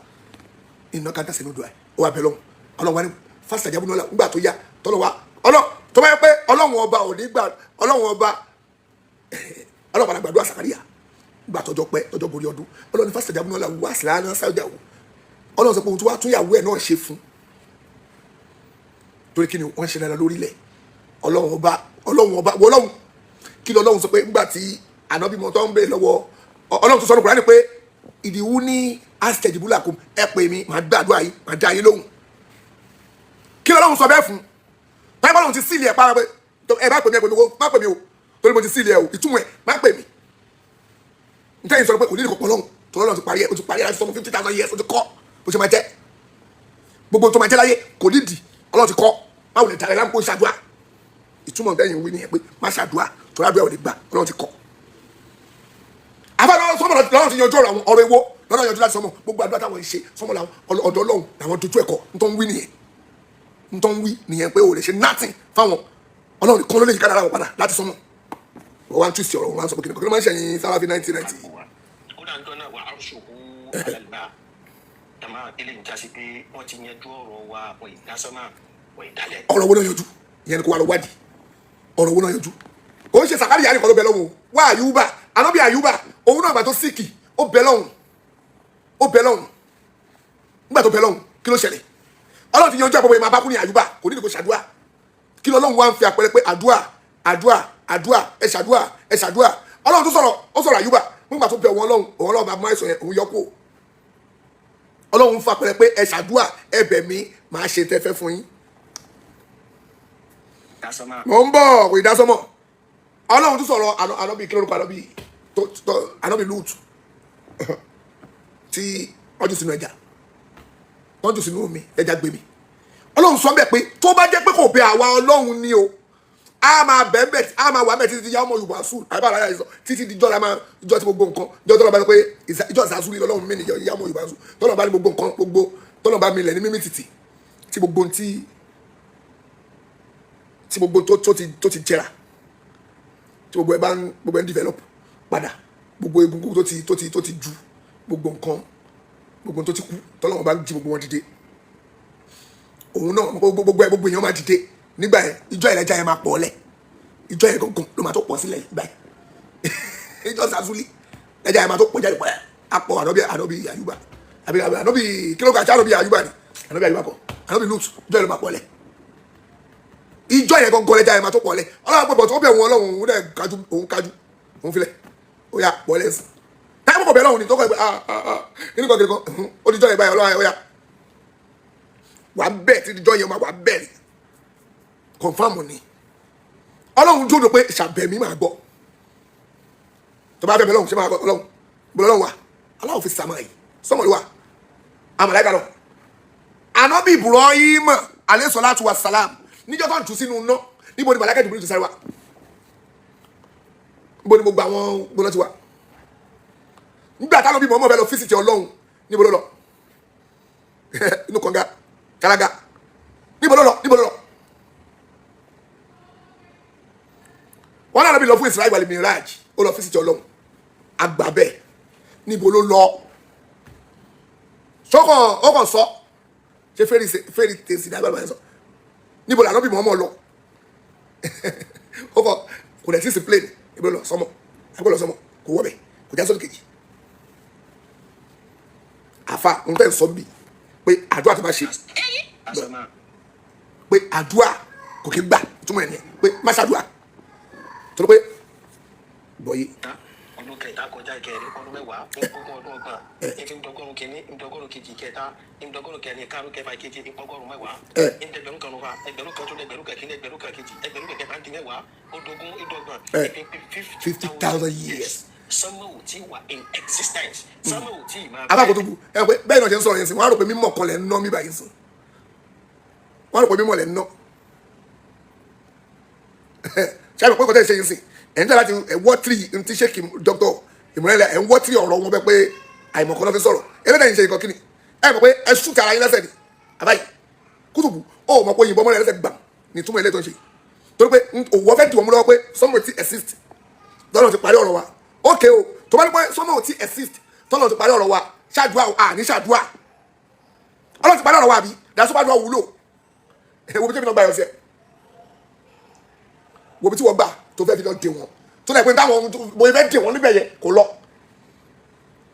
ìnáka tẹ̀sẹ̀ ní odò ẹ̀ ó wà bẹ̀ lọ́wọ́ Ọlọ́run wa ní fásitì àjábọ̀ náà nígbà tó yá tọ́lọ́ wa tó bá yẹ pé Ọlọ́run ọba ò ní gbà Ọlọ́run padà gbàdúrà Sàkáríyà gbà tọjọ́ pẹ́ tọjọ́ borí ọdún Ọlọ́run fásitì àjábọ̀ náà wà sílẹ̀ náà sáyọ̀ dàwọ̀ Ọlọ́run sọ pé òun tó wá tún yàwó ẹ̀ náà ṣe fún torí kí ni wọ́n ṣe dára lórílẹ̀ Ọlọ́run ọba kí lọ Ọlọ́run sọ pé nígbà tí ànábì mọ́ tó ń bèèrè lọ́wọ́ Ọlọ́run tó sọ ní Kùránì pé ìdíwú ní astajib lakum ẹ pè mí màá gbàdúrà yìí màá dá yín lóhùn kí lọ Ọlọ́run sọ bẹ́ẹ̀ fún báyìí Ọlọ́run ti sílẹ̀ ẹ̀ pàrọ̀ pé ẹ bá pè mí ẹ pè mí má pè mí o torí mo ti sílẹ̀ ẹ o ìtumọ̀ ẹ má pè mí nítorí sọ pé kò ní ìdíkọ̀ Ọlọ́run tó lọ́run ti parí ẹ o ti parí ẹ láti sọ fún 50,000 years o ti kọ́ bó ṣe máa jẹ́ gbogbo tó máa jẹ́ láyé kò ní ìdí Ọlọ́run ti kọ́ báwo lè tàrẹ láǹkó ṣàdúrà ìtumọ̀ bẹ́yìn wí nìyẹn pé má ṣàdúrà tó lábẹ́ ò lè gbà Ọlọ́run ti kọ́ àfáà sọmọ lọ́run ti yanjú àwọn ọ̀rọ̀ ewó lọ́rọ̀ yanjú láti sọmọ gbogbo àdúrà táwọn ṣe sọmọ ọ̀dọ̀ Ọlọ́run làwọn dojú ẹ̀kọ́ ntọ́ ń wí nìyẹn pé o lè ṣe nothing fáwọn Ọlọ́run kan ló lè yí ká dára wọn padà láti sọmọ wọ́n wá ń túsì ọ̀rọ̀ wọn wá ń sọ pé kí ni máa ń ṣẹ̀yìn sáráfí 1990. ó dà ń dán náà wà á ṣòwò àlàlùbá tàmá eléyìí já sí pé wọ́n ti yanjú ọ̀rọ̀ wa ọ̀ ìdásọ́mà ọ̀ ìdálẹ̀. ọ̀rọ̀ wo náà yanjú ìyẹn ni kò wá lọ wádìí ọ̀rọ̀ wo náà yanjú ó ń ṣe Sàkáríyà nìkan ló bẹ lọ́wọ́ wá Àyùbá ànábì Àyùbá òun náà gbà tó síkì ó bẹ lọ́hùn nígbà tó bẹ lọ́hùn kí ló ṣẹlẹ̀ Ọlọ́run ti yanjú àpapọ̀ ìmọ̀ abákùnrin Àyùbá kò ní ìdíkò ṣàdúrà kí lọ́lọ́run wá ń fi àpẹẹrẹ pé àdúà ẹ ṣàdúà Ọlọ́run tó sọ̀rọ̀ ó sọ̀rọ̀ Àyùbá nígbà tó bẹ òun Ọlọ́run bá mú àìsàn yẹn òun yọkù Ọlọ́run fún àpẹẹrẹ pé ẹ ṣàdúà ẹ bẹ̀ mí máa ṣe tẹ́fẹ́ fún yín mò ń bọ̀ kò ìdásọ́mọ̀ Ọlọ́run tó sọ̀rọ̀ ànábì kí lórúkọ ànábì Lúùtù tí ọjọ́ sínú ẹja tọ́jú sínú omi ẹja gbé mi Ọlọ́run sọ bẹ́ẹ̀ pé tó bá jẹ́ pé kò bẹ àwa Ọlọ́run ni o a máa bẹ́ẹ̀ a máa wà mẹ́ẹ̀ títí yá ọmọ Yorùbá sùn àbára yà sọ títí dijọ́ la máa ìjọ tí gbogbo nǹkan ìjọ tọ́lọ́ bá ní pé ìjọ ìsàsúlì lọ́lọ́run mi nìyọ yá ọmọ Yorùbá sùn tọ́lọ́ bá ní gbogbo nǹkan gbogbo tọ́lọ́ bá mi lẹ̀ ní mímí títì tí gbogbo tó ti jẹrà tí gbogbo ẹ ń develop padà gbogbo egungun tó ti ju gbogbo nǹkan gbogbo tó ti kú tọ́lọ́wọ́n bá jí gbogbo wọn dìde òun náà gbogbo èèyàn máa dìde nígbà yẹn ìjọ ìlẹ́jà yẹn máa pọ̀ ọ́lẹ̀ ìjọ yẹn gangan ló máa tó pọ̀ sílẹ̀ nígbà yẹn ìjọ sàzúlì lẹ́jà yẹn máa tó pọ̀ jáde pọ̀ àpọ̀ ànábì Àyùbá ànábì kílógà àti ànábì Àyùbá ni ànábì Àyùbá kọ ànábì Lúùtù ìjọ yẹn ló máa pọ̀ ọ́lẹ̀ ìjọ yẹn gangan lẹ́jà yẹn máa tó pọ̀ ọ́lẹ̀ Ọlọ́run pọ̀ tó bẹ̀ wọn Ọlọ́run òun kájú òun filẹ̀ ó yà pọ̀ ọ́lẹ̀ sí táyà mọ̀kọ̀ bẹ̀ Ọlọ́run ni tó kọ́ ẹ̀ nínú kan kìnìkan ó ti jọ yẹn báyìí Ọlọ́run ó yà wà bẹ́ẹ̀ tí ìjọ yẹn máa wà bẹ́ẹ̀ ni confam ni Ọlọ́run dúró pé ṣàbẹ̀mí máa gbọ́ tó bá bẹ̀rẹ̀ Ọlọ́run ṣe máa gbọ́ Ọlọ́run bọ́lá Ọlọ́run wà aláwọ̀ fi sàmà yìí sọ́mọ̀lú wà àmàlẹ́kà lọ ànábì Ibrahim alayhi salatu wa salam níjọ́ tó ń tù sínú ná níbo ni màláíkà Jibril ti sáré wà níbo ni gbogbo àwọn gbọ́nà ti wà nígbà táwọn bí mọ̀ọ́mọ́ bẹ́ẹ̀ lọ fíìsìtì Ọlọ́run níbo ló lọ inú kànga kálága níbo ló lọ wọn náà bí lọ fún Israel wàlẹ̀ miraj ó lọ fíìsìtì Ọlọ́run àgbà bẹ́ẹ̀ níbo ló lọ sọ́kàn ọkàn sọ ṣe fẹ́ẹ́rì tèsì dábàá báyìí sọ níbo làwọn bí mọ̀ọ́mọ́ lọ ọkọ̀ kò dẹ̀ sí plane níbo lọ sọmọ kò wọ́ bẹ̀ kò já sọ́dún kejì àfa ń tẹ̀ sọ bí pé àdúrà tó bá ṣe pé àdúrà kò kí gbà túmọ̀ ẹ̀ nìyẹn pé má ṣàdúrà torí pé bọ̀yé. ọdún kẹta kọjá ìkẹrin ọdún mẹ́wàá ogún ọdún ọgbọ̀n ìdọ́gọ́rùn kìíní ìdọ́gọ́rùn kejì kẹta ìdọ́gọ́rùn kẹrin karùn kẹfà kejì ìpọ́gọ́rùn mẹ́wàá ìdẹ́gbẹ̀rún kan wá ẹgbẹ̀rún kan tó ẹgbẹ̀rún kẹkìní ẹgbẹ̀rún kẹkejì ẹgbẹ̀rún kẹkẹta dín mẹ́wàá ọdọgún ìdọ́gbọ̀n 50,000 years. Sonmo tí wà in existence. Sonmo tí máa. Abakotobu ẹ pé bẹ́ẹ̀ náà ṣe ń sọ̀rọ̀ yẹn sí wọ́n á rò pé mímọ̀ kan lẹ̀ ń ná mi báyìí sùn wọ́n á rò pé mímọ̀ lẹ̀ ń ná ṣáà mi pé kọ́tẹ́ ṣe yẹn sí ẹ̀ ń tẹ́ láti ẹ̀wọ́ tírì ní ti Sheikh Dr. Imran ẹ̀ ń wọ́ tírì ọ̀rọ̀ wọn bẹ́ẹ̀ pé àìmọ̀ kan náà fi sọ̀rọ̀ ẹlẹ́dàá yìí ṣe nǹkan kíni ẹ̀ mọ̀ pé ẹ ṣùtì ara yín lẹ́sẹ̀ ni àbáyé Kutubu ó mọ̀ pé òyìnbó mọ́lẹ̀ lẹ́sẹ̀ gbà ní túmọ̀ ilé tó ń ṣe torí pé òwò fẹ́ dùn ọmọ lọ́wọ́ pé Sonmo ti exist lọ́nà ti parí ọ̀rọ̀ wa ókè o tó bá ní pé Sonmo ti exist tọ́lọ̀ ti parí ọ̀rọ̀ wa ṣáàdùá à ní ṣáàdùá ọlọ́run ti parí ọ̀rọ̀ wa àbí dasọ́bàdùá wúlò wo bí tẹ́mi náà gbà yọ sí ẹ wo bí tí wọ́n gbà tó fẹ́ fi lọ dè wọ́n tó dẹ̀ pé táwọn mo fẹ́ dè wọ́n níbẹ̀ yẹn kò lọ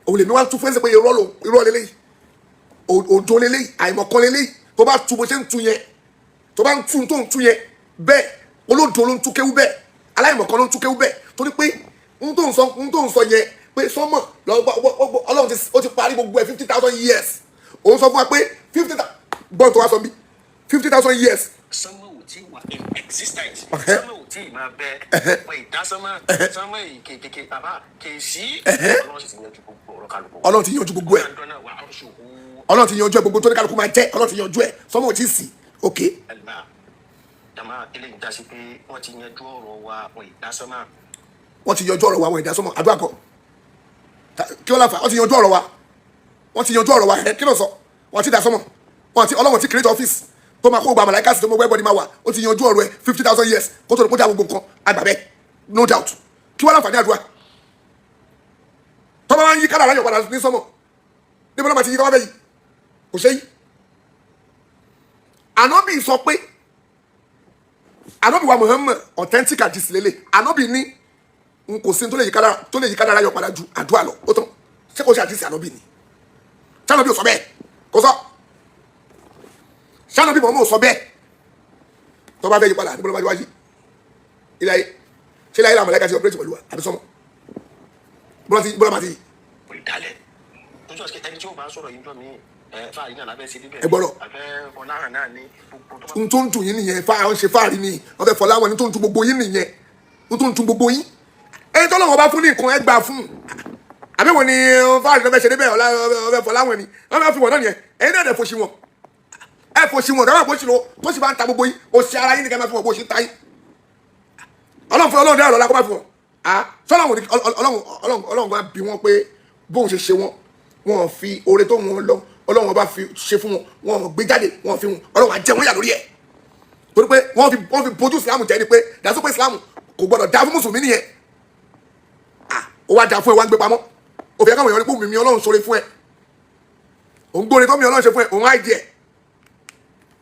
òun lèmi wá tún fẹ́ sẹ́ pé irọ́ lélẹ́yìí òdo lélẹ́yìí àìmọ̀kan lélẹ́yìí tó bá tu bó ṣe ń tu yẹn tó bá ń tu tó ń tu yẹn bẹ́ẹ̀ olódo ló ń tú kéwú bẹ́ẹ̀ aláìmọ̀kan ló ń tú kéwú bẹ́ẹ̀ torí pé n tó ń sọ yẹn pé Sonmo ọlọ́run ó ti parí gbogbo ẹ̀ 50,000 years òun sọ fún wa pé 50,000 gbọ́n tó wá sọ bí 50,000 years. Sonmo tí wà in existence. Sonmo tí máa bẹ pé ìdásánmọ́ Sonmo kékeré bàbá kèsì ọlọ́run ti yanjú gbogbo ẹ̀ ọlọ́run ti yanjú ẹ̀ gbogbo tó ní kálukú máa jẹ́ ọlọ́run ti yanjú ẹ̀ Sonmo ò tí ì sí ok. dàmá eléyìí dá sí pé wọ́n ti yanjú ọ̀rọ̀ wa àwọn ìdásánmọ́. wọ́n ti yanjú ọ̀rọ̀ wa àwọn ìdásánmọ́ àdúrà kọ kí wọ́n láfa wọ́n ti yanjú ọ̀rọ̀ wa wọ́n ti yanjú ọ̀rọ̀ wa ẹ̀ kí ló sọ wọ́n ti dásánmọ́ wọ́n ti ọlọ́run ti create office tó máa kó gba màláìka sí tó mọ everybody máa wà ó ti yanjú ọ̀rọ̀ ẹ̀ 50,000 years kó tó lè kó dá gbogbo nǹkan àgbàbẹ́ no doubt kí wọ́n láǹfààní àdúrà tọ́ba máa ń yí kádà láyọ̀ padà ní Sonmo níbo ló máa ti yí tọ́ba bẹ́ yìí kò ṣe yí. Ànábì sọ pé Ànábì wa Muhammad authentic hadith lélẹ̀ Ànábì ní n kò sí tó lè yí kádà láyọ̀ padà ju àdúrà lọ ó tán ṣé kò ṣe hadith Ànábì ni Ànábì ò sọ bẹ́ẹ̀ kò sọ Ànábì mọ̀ọ́mọ̀ sọ bẹ́ẹ̀ tọ́ba bẹ́ yí padà níbo ló máa wáyé ilé ayé ṣé láyé làwọn mọ̀lẹ́ka ti ọ̀pẹ́rẹ́tì pẹ̀lú wa àbí Sonmo bọ́lá máa ti. kò ì dalẹ̀ lójú ọ̀sẹ̀ ẹni tí ó bá sọ̀rọ̀ yìí jọ mí fáàrí náà lábẹ́ sí níbẹ̀. ẹ gbọ́dọ̀ àfẹ́ fọláhàn náà ní gbogbo tó bá. n tó ń tún yín nìyẹn ń ṣe fáàrí ni wọ́n fẹ́ fọláwọn ní tó ń tún gbogbo yín nìyẹn n tó ń tún gbogbo yín ẹni tó lọ́wọ́ bá fún ní nǹkan ẹ gbà fún àbí wọn ni fáàrí náà fẹ́ ṣe níbẹ̀ ọ̀fẹ́ fọláwọn ni wọ́n fẹ́ fi wọ́n náà nìyẹn ẹ̀yin náà dẹ̀ fòṣì wọn ẹ fòṣì wọn dábàá fòṣì lọ tó sì bá ń ta gbogbo yín òṣì ara yín nìkan máa fi wọn bó ṣe ń ta yín ọlọ́run dẹ́ ọ̀rọ̀ lákọ́ bá fi wọn ọlọ́run bá bí wọn pé bóun ṣe ṣe wọn wọn fi oore tó wọn lọ ọlọ́run bá fi ṣe fún wọn wọn gbé jáde wọn fi wọn ọlọ́run àjẹ wọn yà lórí ẹ̀ torí pé wọ́n fi bójú Islam jẹ́ ni pé dàtú pé Islam kò gbọ́dọ̀ dá fún mùsùlùmí nìyẹn ó wá dá fún ẹ wá ń gbé pamọ́ òfin káwọn èèyàn rí pé mi ọlọ́run ṣoore fún ẹ òun gbóore tó mi ọlọ́run ṣe fún ẹ òun àìjẹ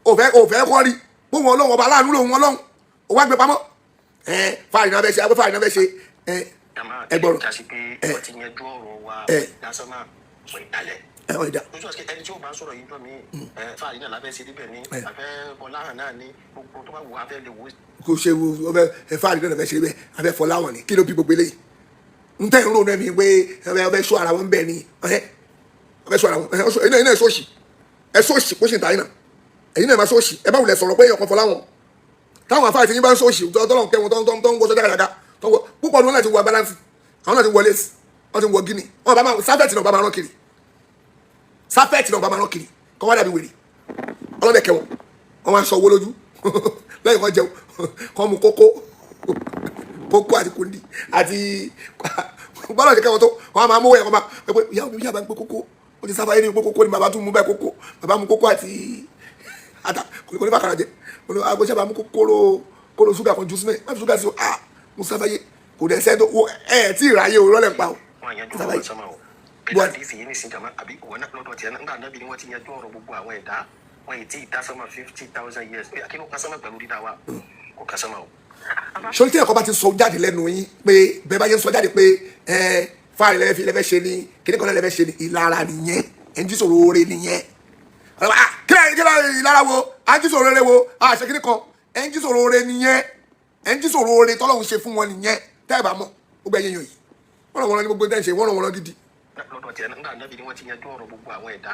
òfẹ́ kọ́ rí pé wọn ọlọ́run ọba aláàánú lòun ọlọ́run ó wá gbé pamọ́ fáàrí náà fẹ́ ṣe fáàrí náà fẹ́ ṣe ẹgbọ́rọ̀ wọ́n ti yanjú ọ̀rọ̀ wa lásán máa sọ ìdálẹ̀. ìdá. lójú ọ̀sẹ̀ ẹni tí ó bá sọ̀rọ̀ yìí jọ mí fáàrí náà lábẹ́ sí níbẹ̀ ní àfẹ́ fọláhàn náà ní gbogbo tó bá wù afẹ́ lè wò. kò ṣe wo fáàrí náà fẹ́ ṣe bẹ́ẹ̀ afẹ́ fọláhàn ni kí ló bí gbogbo eléyìí n tẹ́ ń rò náà mi pé ọbẹ̀ sọ ara wọn bẹ́ẹ̀ ni ọbẹ̀ sọ ara wọn ẹ̀yin náà sọ́ọ̀ṣì ẹ̀ sọ́ọ̀ṣì kó sì ń ta yín náà ẹ̀yin náà máa sọ́ọ̀ṣì ẹ bá wulẹ̀ sọ̀rọ̀ pé ọkàn fọláhàn táwọn afáàrí ti yín bá ń sọ́ọ̀ṣì tọ́lọ́ kẹ́ wọn tó ń wọ́sọ jágàjàgà púpọ̀ ní wọn náà ti wọ balance àwọn náà ti wọ lace wọn ti wọ guinea wọn bá máa sáfẹ́ẹ̀tì náà bá máa rán kiri sáfẹ́ẹ̀tì náà bá máa rán kiri kọ́ wá dàbí wèrè ọlọ́dẹ kẹwọn wọn máa sọ owó lójú lẹ́yìn kan jẹun kọ́ mu kókó àti kundi àti gbọ́dọ̀ ṣe kẹwọn tó wọn máa mú ẹ̀kọ́ máa pẹ́ ìyá òbí yàrá ń pé kókó ó ti sáfà yé ní kókó ni bàbá tún mú bẹ́ẹ̀ kókó bàbá mú kókó àti ata kò ní bá kàrà jẹ agbésẹ́ bá mú kóró ṣúgà kan jù sílẹ̀ má fi ṣúgà sí o mo sáfà yé kò dẹ̀ sẹ́ tó tí ìráyé o rọ́lẹ̀ pa o. wọn yanjú ọ̀rọ̀ sọmọ o bẹ́ẹ̀ àti ìfìyé ní ìsìnkàmá àbí ìwọ náà lọ́dọ̀ tiẹ̀ nígbà náà bí wọ́n ti yanjú ọ̀rọ̀ gbogbo àwọn ẹ̀dá wọn yìí tí ìdásọ́mọ 50,000 years pé akínú kásánmà pẹ̀lú dídá wa kò kásánmà o. sọ́ni tí ẹ̀kọ́ bá ti sọ jáde lẹ́nu yín pé bẹ́ẹ̀ bá yẹn sọ jáde pé fáàrí lẹ́fẹ́ ṣe ni kíní kan lẹ́fẹ́ ṣe ni ìlara nìyẹn ẹni tí sọ̀rọ̀ oore nìyẹn kíláà ìlara wo á jí sọ̀rọ̀ rere wo àṣẹ kiri kan ẹ̀ ń jí sọ̀rọ̀ rere nìyẹn ẹ̀ ń jí sọ̀rọ̀ rere tọ́lọ́run ṣe fún wọn nìyẹn tẹ́ ẹ bá mọ̀ gbogbo ẹ̀yẹ yòó yìí wọ́n ràn wọ́n ní gbogbo tẹ́ ń ṣe wọ́n ràn wọ́n gidi. lọ́dọ̀ tiẹ̀ nígbà náà ni wọ́n ti yanjú ọ̀rọ̀ gbogbo àwọn ẹ̀dá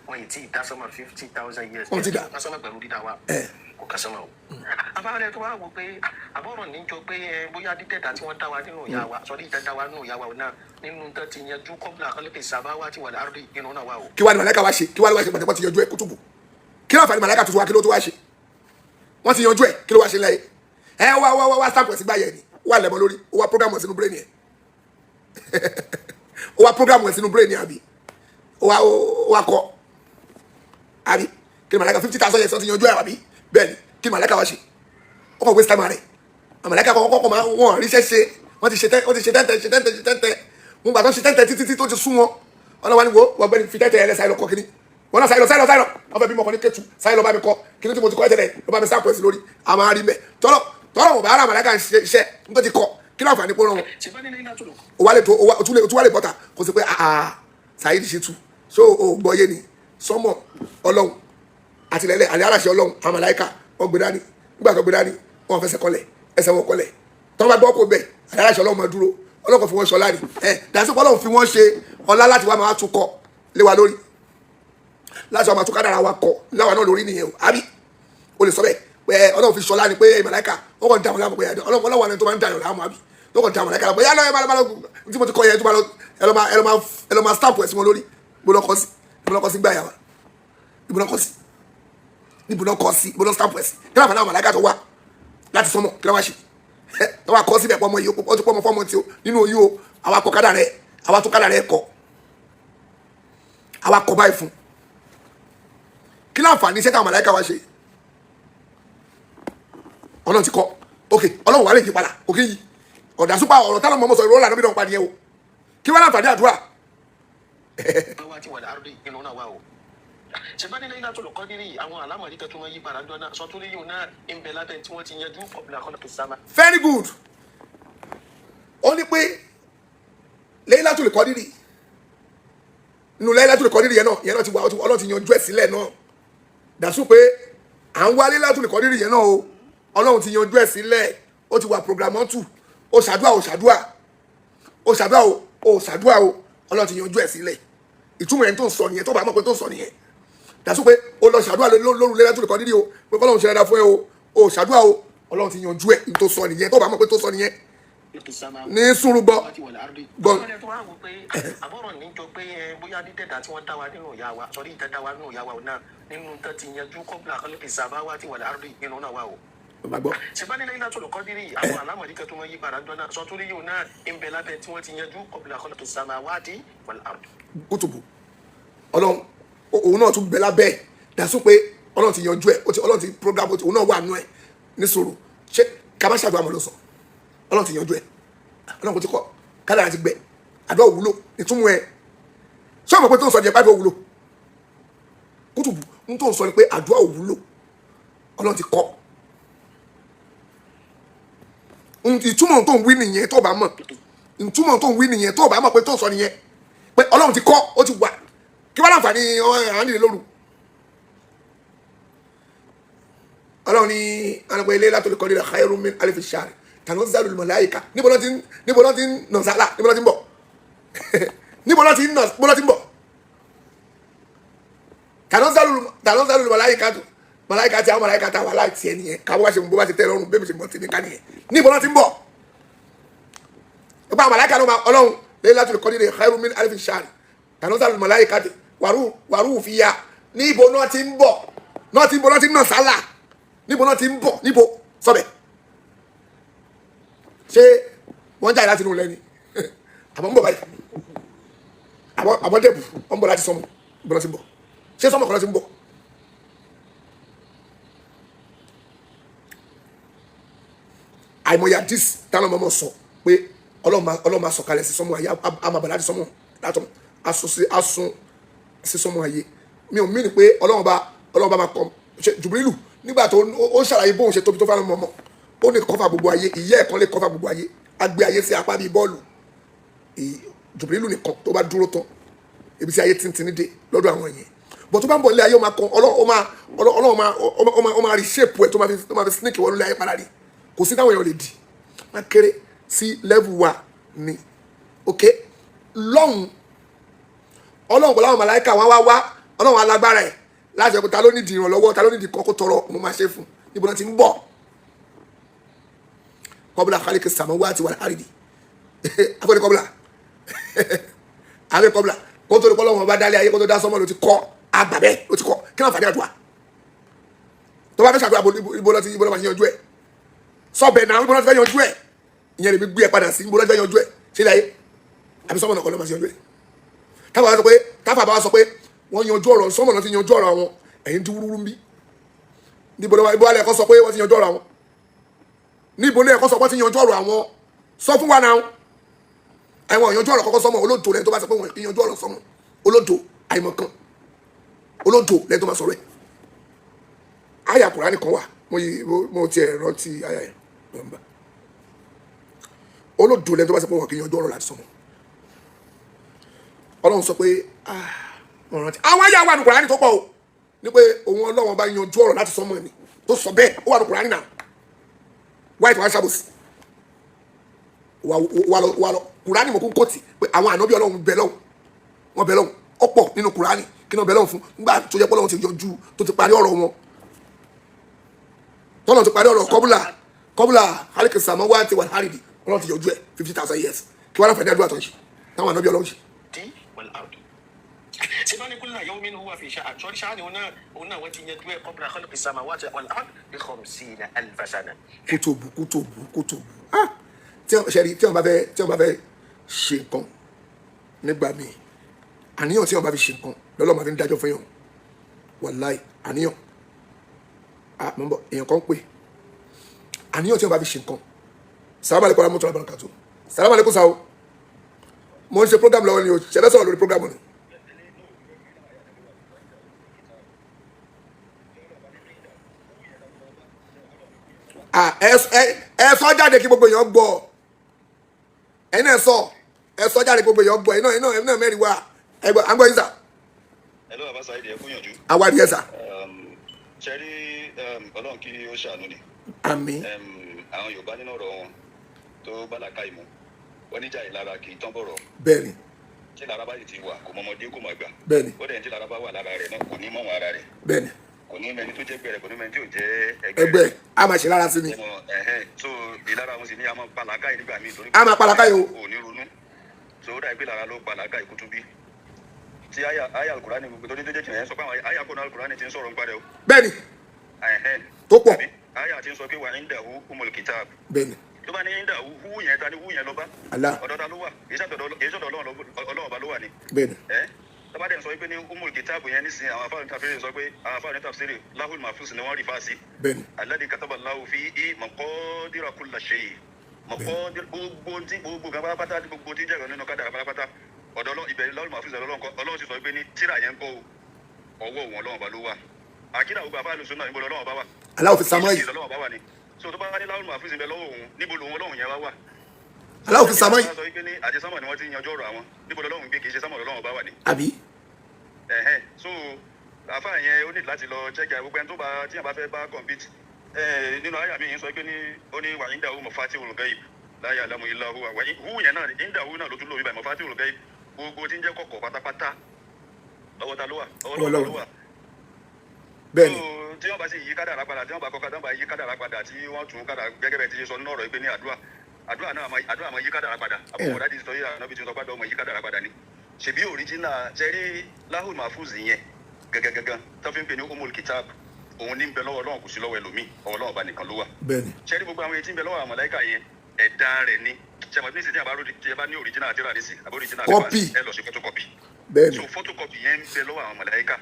wọ́n yìí tí ì dá sọ́mọ 50,000 years wọ́n ti dá kásánmà pẹ̀lú dídá wa kò kásánmà o. abáwọlẹ̀ tó wá wò pé àbọ̀rọ̀ níjọ pé bóyá dídẹ̀dá tí wọ́n dá wa nínú ìyá wa sọ́dí ìdẹ́dá wa nínú ìyá wa náà nínú tó ti yanjú kọ́bùlà kọ́lẹ́pẹ̀ sábàwá ti wà láàrin inú náà wà o. kí wàá ní màláíkà wá ṣe kí wàá ní wá ṣe pàtẹ́pọ̀ ti yanjú ẹ̀ Kutubu kí ló fà ní màláíkà tuntun wá kí ló tó wá ṣe wọ́n ti yanjú ẹ̀ kí ló wá ṣe láyé wá stamp ẹ̀ sí gbáyẹ̀ ni wà lẹ́mọ lórí ó wá program ẹ̀ sínú brain yẹn ó wá program ẹ̀ sínú brain yẹn àbí ó wá kọ́ àbí kí ni màláíkà 50,000 years ti yanjú ẹ̀ àbí bẹ́ẹ̀ ni kí ni màláíkà wá ṣe ó kàn waste time rẹ̀ màláíkà kọ́kọ́ máa wọ́n ríṣẹ́ ṣe wọ́n ti ṣe tẹ́ntẹ́ mo gbà tó ṣe tẹ́ntẹ́ títí tó ti sún wọn ọlọ́wà ni wo wọ́n gbẹ́ni fi tẹ́ntẹ́ yẹn lẹ́ sáyé lọ kọ́ kíní wọn náà sáyé lọ wọ́n fẹ́ bí mọ̀kàn ní kẹ́tù sáyé lọ bá mi kọ́ kíní tí mo ti kọ́ ẹ̀tẹ̀lẹ̀ ló bá mi sáà pẹ̀sì lórí àmọ́ àrí mẹ́ tọ́lọ̀ wọn bá ara màláíkà iṣẹ́ nítorí kọ́ kí láǹfà ní pọ́nrọ́ wọn. o wá lè bọ́ta kó sì pé Saheed Shittu so o gbọ́ yé ni sọ́mọ̀ ọlọ́run àtìlẹ́lẹ̀ àlẹ́ aláṣẹ ọlọ́run àwọn màláíkà wọn gbé dání nígbà tó gbé dání wọn fẹsẹ̀ kọlẹ̀ ẹsẹ̀ wọn kọlẹ̀ tọ́ bá gbọ́ kó bẹ̀ àlẹ́ aláṣẹ ọlọ́run máa dúró ọlọ́kọ̀ fi wọ́n ṣọlá ni dàsípọ̀ ọlọ́run fi wọ́n ṣe ọlá láti wá máa tún kọ lé wa lórí láti wá máa tún kádàrá wa kọ láwa náà lórí nìyẹn o àbí o lè sọ bẹ́ẹ̀ pé ọlọ́run fi ṣọlá ni pé màláíkà ó kàn dààmú láàmú pé ọlọ́run ẹni tó máa ń dààmú láàmú àbí ó kàn dààmú màláíkà bóyá lọ́yẹ̀ máa tí mo ti kọ yẹn tó máa lọ ẹ lọ máa stamp ẹ̀ sí wọn lórí ibo lọ kọ sí gbáyà wa ibo lọ kọ sí stamp ẹ̀ sí kí láǹfààní àwọn màláíkà tó wá láti sọmọ kí ló wá ṣe tọ́wọ́ akọ síbẹ̀ pọ́mọ yìí ó ti pọ́mọ fọ́mọ tí ó nínú oyún o àwa kọ kádà rẹ̀ àwa tó kádà rẹ̀ kọ àwa kọ báyìí fún kí láǹfààní iṣẹ́ táwọn màláíkà wá ṣe ọlọ́run ti kọ́ ok ọlọ́run wà lè yí padà òkè yìí ọ̀dà súpà ọ̀rọ̀ táwọn ọmọ sọ ìrọ̀lá níbi náà padì yẹn o kí wọ́n láǹfààní àdúrà. ṣèbá nílẹ̀ iná tó lọ kọ́ nírí àwọn àlámọ̀rí kan tó wọ́n yí padà jọ náà sọ tó lè yóò náà ń bẹ lábẹ́ tí wọ́n ti yanjú ọ̀bùnà kọ́nà tó sábà. very good ó ní pé Laylatul Qadri nínú Laylatul Qadri yẹn náà ti wà ọlọ́run ti yanjú ẹ̀ sílẹ̀ náà dàsú pé à ń wá Laylatul Qadri yẹn náà o ọlọ́run ti yanjú ẹ̀ sílẹ̀ ó ti wà programmọ́tù ó ṣàdúà o ọlọ́run ti yanjú ẹ̀ sílẹ̀ ìtumọ̀ yẹn tó ń sọ nìyẹn tó bá mọ̀ pé tó ń sọ nìyẹn dàsú pé ó lọ ṣàdúà lóru Laylatul Qadri o pé kọ́lọ́run ṣe dáadáa fún ẹ o ṣàdúà o ọlọ́run ti yanjú ẹ̀ tó sọ nìyẹn tó bá mọ̀ pé tó sọ nìyẹn ní sùúrù gbọ́. àbọ̀rọ̀ níjọ pé bóyá dídẹ̀dá tí wọ́n dá wa nínú ìyá wa sọ́rí ìdẹ́dá wa nínú ìyá wa náà nínú tó ti yanjú kọ́bùlà kọ́lẹ́pẹ̀ sábàwá ti wà láàrin inú náà wà o. ṣèbá nílẹ̀ iná tó lọ kọ́ dírí àwọn àlámọ̀rí kan tó wọ́n yí padà jọ náà sọ tó lè yóò náà ń bẹ lábẹ́ tí wọ́n ti yanjú kọ́bùlà kọ́lẹ́pẹ̀ sábàwá ti wà láàrin. Kutubu ọlọ́run òun náà tún bẹ lábẹ́ dàsú pé ọlọ́run ti yanjú ẹ̀ ọlọ́run ti program òun náà wà nù ẹ̀ ní sùúrù ṣé kàmá ṣàdúrà mọ́ ló sọ ọlọ́run ti yanjú ẹ̀ ọlọ́run kò ti kọ́ kádàrá ti gbẹ àdúrà òwúlò ìtumọ̀ ẹ̀ ṣé ọmọ pé tó ń sọ ní ẹ̀ pàdé òwúlò Kutubu ń tó ń sọ ni pé àdúrà òwúlò ọlọ́run ti kọ́ ìtumọ̀ tó ń wí nìyẹn tó bá mọ̀ ìtumọ̀ tó ń wí nìyẹn tó bá mọ̀ pé tó ń sọ nìyẹn pé ọlọ́run ti kọ́ ó ti wà kí wọ́n láǹfààní àwọn nílé lóru ọlọ́run ní alẹ́pẹ́ Laylatul Qadri khayrun min alfi shahr tanazzalul malaika níbo ló ti ń nọ̀sálà níbo ló ti ń bọ̀ níbo ló ti ń bọ̀ tanazzalul malaika tí àwọn malaika tá wà láti ẹ̀ nìyẹn káwọ́ ṣe bó bá ti tẹ́ lọ́rùn bẹ́ẹ̀ mi ṣe mọ̀ tí ní ká nìyẹn níbo ló ti ń bọ̀ nípa malaika ló máa ọlọ́run Laylatul Qadri khayrun min alfi shahr tanazzalul malaika wàrú fìyà níbo náà ti ń bọ̀ náà ti ń bọ̀ náà ti ń nọ̀sálà níbo náà ti ń bọ̀ níbo sọ́bẹ̀ ṣé wọ́n jáde láti inú lẹ́ni àbọ̀ ń bọ̀ báyìí àbọ̀ dẹ̀bù wọ́n ń bọ̀ láti sọmọ ìbọn láti ń bọ̀ ṣé sọmọ kan láti ń bọ̀ àìmọye àdís táwọn ọmọ sọ pé ọlọ́run máa sọ̀kalẹ̀ sí sọmọ ayé àmàbà láti sọmọ látọ̀ asun sí sọmọ ayé mi ò mí ni pé ọlọ́run bá máa kọ́ Jùbírílù nígbà tó ó ṣàlàyé bóun ṣe tóbi tó fẹ́ràn mọ́mọ́ ó ní kọ́fà gbogbo ayé ìyá ẹ̀kan lè kọ́fà gbogbo ayé agbé ayé sí apá bíi bọ́ọ̀lù Jùbírílù nìkan tó bá dúró tán ibi tí ayé tìǹtìǹ dé lọ́dọ̀ àwọn yẹn bọ̀ tó bá ń bọ̀ ilé ayé ó máa reshape ẹ̀ tó máa fi snake wọnú ilé ayé padà rí kò sí táwọn èèyàn lè dì má kéré sí level wa ni ok lọ́hùn ọlọ́run pẹ̀lú àwọn màláíkà wá ọlọ́run alágbára ẹ̀ láti ẹ̀kọ́ ta ló nídìí ìrànlọ́wọ́ ta ló nídìí kọ́kọ́ tọrọ mo máa ṣe fún níbo náà ti ń bọ̀ kọ́bùlà kálíkì sàmọ́wá àti wàlá àrídì afọ́ni kọ́bùlà àbẹ kọ́bùlà kó tó di kọ́ lọ́wọ́ bá dálé ayé kó tó dá sọ́mọ́ ló ti kọ́ àgbàbẹ́ ló ti kọ́ kí náà fàdé àdúrà tó bá fẹ́ ṣàdúrà ibo lọ́ máa ti yanjú ẹ̀ sọ́bẹ̀ náà ibo lọ́ ti fẹ́ yanjú ẹ̀ ìyẹn lè fi gbé ẹ padà sí ibo lọ́ ti fẹ́ yanjú ẹ̀ sílẹ̀ ayé àbí sọ́mọ́ náà kọ́ lọ́ máa ti yanjú ẹ̀ táfà bá sọ pé wọ́n yanjú ọ̀rọ̀ sọ́mọ̀ náà ti yanjú ọ̀rọ̀ àwọn ẹ̀yìn tí wúrúwúrú ń bí níbo alẹ́ ẹ̀kọ́ sọ pé wọ́n ti yanjú ọ̀rọ̀ àwọn níbo ní ẹ̀kọ́ sọ pé wọ́n ti yanjú ọ̀rọ̀ àwọn sọ fún wa náà ẹ̀wọ̀n yanjú ọ̀rọ̀ kọ́kọ́ sọ́mọ̀ olódò lẹ́yìn tó bá sọ pé wọ́n ti yanjú ọ̀rọ̀ sọ́mọ̀ olódò àìmọ̀kan olódò lẹ́yìn tó bá sọ̀rọ̀ ẹ̀ àyà Kùránì kan wà mo ti ẹ̀ rántí àyà ẹ̀ nọ́mbà olódò lẹ́yìn tó bá sọ pé wọ́n ti yanjú ọ̀rọ̀ láti sọ́mọ̀ Ọlọ́run sọ pé àwọn ayé wà ní Kùránì tó pọ̀ o ní pé òun Ọlọ́run bá yanjú ọ̀rọ̀ láti sọmọ ẹni tó sọ bẹ́ẹ̀ ó wà ní Kùránì náà white wá ṣàbòsí wà lọ Kùránì mọ̀ kó kòtì pé àwọn ànábì Ọlọ́run bẹ lọ́hùn wọn bẹ lọ́hùn ọ̀pọ̀ nínú Kùránì kí náà bẹ lọ́hùn fún nígbà tó jẹ́ pé Ọlọ́run ti yanjú tó ti parí ọ̀rọ̀ wọn tọ́lọ̀ ti parí ọ̀rọ̀ kọ́bùlà hálíkì sàmọ́ wá ti wà hárìdì Ọlọ́run ti yanjú ẹ̀ 50,000 years kí wọ́n láǹfààní àdúrà tó ń ṣe táwọn ànábì Ọlọ́run ṣe. سيباني كل يوم هو في شأن شو شأن هنا وتيجي قبل خلق السماوات والأرض ب50,000 سنة. kútùbù tí wọ́n bá fẹ́ ṣe nǹkan nígbà míì àníyàn tí wọ́n bá fi ṣe nǹkan lọ́lọ́ máa fi ń dájọ́ fún yàn wàláì àníyàn mọ̀ bọ̀ èèyàn kan pè àníyàn tí wọ́n bá fi ṣe nǹkan sàlámù alẹ́kùn alámọ̀tò alábàrákàtù sàlámù alẹ́kùn sáwọ́ mo ń ṣe program lọ́wọ́ ni o ṣẹlẹ̀ sọ̀rọ̀ lórí program ni. ẹ sọ jáde kí gbogbo èèyàn gbọ́ ẹ̀yin náà ẹ sọ jáde kí gbogbo èèyàn gbọ́ iná mẹ́rin wá ẹgbẹ́ àgbọ̀ yín sà. hello baba Saheed ẹ kúnyànjú. àwa ni ẹ sà. ṣẹ́rí ọlọ́run kí ó ṣàánú ni. àmín. àwọn Yorùbá nínú ọ̀rọ̀ wọn tó bálàkà ìmọ̀ wọ́n níjà ìlara kì í tán bọ̀rọ̀. bẹ́ẹ̀ni. tí lára bá ti wà kò mọ ọmọdé kò mọ àgbà. bẹ́ẹ̀ni. ó dẹ̀ tí lára bá wà lára rẹ̀ náà kò ní mọ̀ wọn ara rẹ̀. bẹ́ẹ̀ni. kò ní mẹni tó jẹ́ gbẹ̀rẹ̀ kò ní mẹni tí ò jẹ́ ẹgbẹ́ a máa ṣe lára sí ni. so ìlara wọn sì ní a máa palaka yìí nígbà míì torí. a máa palaka yìí o. ò ní ronú so ó dàbí pé lára ló palaka yìí Kutubi tí àyà Al-Qur'ani gbogbo tó ní tó jẹ́ kìnìyàn sọ pé àwọn àyà kọ́nà Al-Qur'ani ti ń sọ̀rọ̀ nípa rẹ̀ o. bẹ́ẹ̀ni. tó pọ̀. àyà ti ń sọ pé wà indahu umul kitab. bẹ́ẹ̀ni. tó bá ní indahu hu yẹn ta ni hu yẹn lọ bá. Allah. ọ̀dọ̀ ta ló wà èyí sọ̀dọ̀ Ọlọ́run ọba ló wà ní. bẹ́ẹ̀ni. tọ́ba dẹ̀ sọ pé ní umul kitabu yẹn nísìnyí àwọn afáàní tafsiri sọ pé àwọn afáàní tafsiri lahul mahfuz ni wọ́n rí fáàsì. bẹ́ẹ̀ni. alladhi kataba Allahu fihi maqadira kulli shay. maqadir gbogbo gan pátápátá gbogbo tí jẹ́rọ nínú kádàrá pátápátá ọ̀dọ̀ ìbẹ̀rẹ̀ lahul mahfuz Ọlọ́run sì sọ pé ní tíra yẹn ń kọ́ ọwọ́ òun Ọlọ́run ọba ló wà. àkídà gbogbo àfáàní sunna níbo Ọlọ́run ọba wà. aláwọ̀ fi samọ́ yìí. Ọlọ́run ọba wà ní. so tó bá wá ní lahul mahfuz ń bẹ lọ́wọ́ òun níbo lòun Ọlọ́run yẹn wá wà. aláwọ̀ fi samọ́ yìí. sọ pé ní àjẹsámọ̀ ni wọ́n ti yanjú ọ̀rọ̀ àwọn níbo Ọlọ́run gbé kì í ṣe sámọ̀ Ọlọ́run ọba wà ní. àbí. so àfáà yẹn ó ní láti lọ check gbogbo ẹni tó bá tíyàn bá fẹ́ bá compete nínú àyà mi yìí sọ pé ní ó ní wà indahu mafatihul ghaib la ya'lamu illa huwa wà hu yẹn náà indahu náà ló tún lò wípé mafatihul ghaib gbogbo tí ń jẹ́ kọ̀kọ̀ pátápátá ọwọ́ ta ló wà ọwọ́ ló wà. bẹ́ẹ̀ni. tí wọ́n bá sì yí kádàrá padà tí wọ́n bá kọ́ kádàrá yí kádàrá padà tí wọ́n tún kádàrá gẹ́gẹ́ bẹ́ẹ̀ ti ṣe sọ nínú ọ̀rọ̀ yìí pé ní àdúrà máa yí kádàrá padà àbúrò dájú sọ yìí ànábì tí wọ́n bá dọ̀ máa yí kádàrá padà ni ṣebí òríjínà ṣẹ́rí lahul mahfuz yẹn gẹ́gẹ́gẹ́gẹ́ tó fi ń pè ní umul kitab òun ní ń bẹ lọ́wọ́ Ọlọ́run kò sí lọ́wọ́ ẹlòmíì ọwọ́ Ọlọ́run bá nìkan ló wà. bẹ́ẹ̀ni. ṣẹ́rí gbogbo àwọn etí ń bẹ lọ́wọ́ àwọn màláíkà yẹn ẹ̀dá rẹ̀ ni ṣẹ́mọ̀ ní ìsìn tí a bá ní òríjínà àti ìrànlẹ́sì àbí òríjínà ẹ lọ sí photocopy. bẹ́ẹ̀ni. so photocopy yẹn ń bẹ lọ́wọ́ àwọn màláíkà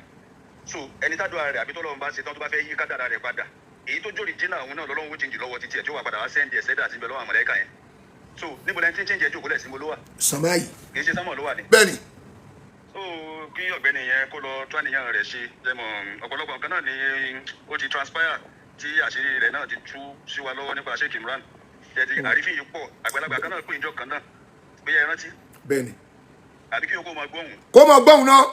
so ẹni tádùá rẹ̀ àbí tọ́lọ́run bá ṣe tán tó bá fẹ́ yí kádàrá rẹ̀ padà èyí tó jó òríjínà òun náà lọ́lọ́run ó change lọ́wọ́ títí ẹ̀ tí ó wà padà wá sẹ́ndì ẹ̀ sẹ́dà àti ń bẹ lọ́wọ́ àwọn màláíkà yẹn so níbo lẹ́ni tí ń change ẹ̀ jókòó lẹ̀ sí mo ló wà. sàmáyì. kì í ṣe sámọ̀ ló wà ní. bẹ́ẹ̀ni. so kí ọ̀gbẹ́ni yẹn kó lọ tó àníyàn rẹ̀ ṣe jẹmọ ọ̀pọ̀lọpọ̀ nǹkan náà ni ó ti transpire tí àṣírí rẹ̀ náà ti tú sí wa lọ́wọ́ nípa Sheikh Imran tẹ̀tí àrífín yìí pọ̀ àgbàlagbà kan náà pé ìjọ kan náà bóyá ẹ rántí. bẹ́ẹ̀ni. àbí kí o kó máa gbóhùn. kó máa gbóhùn náà.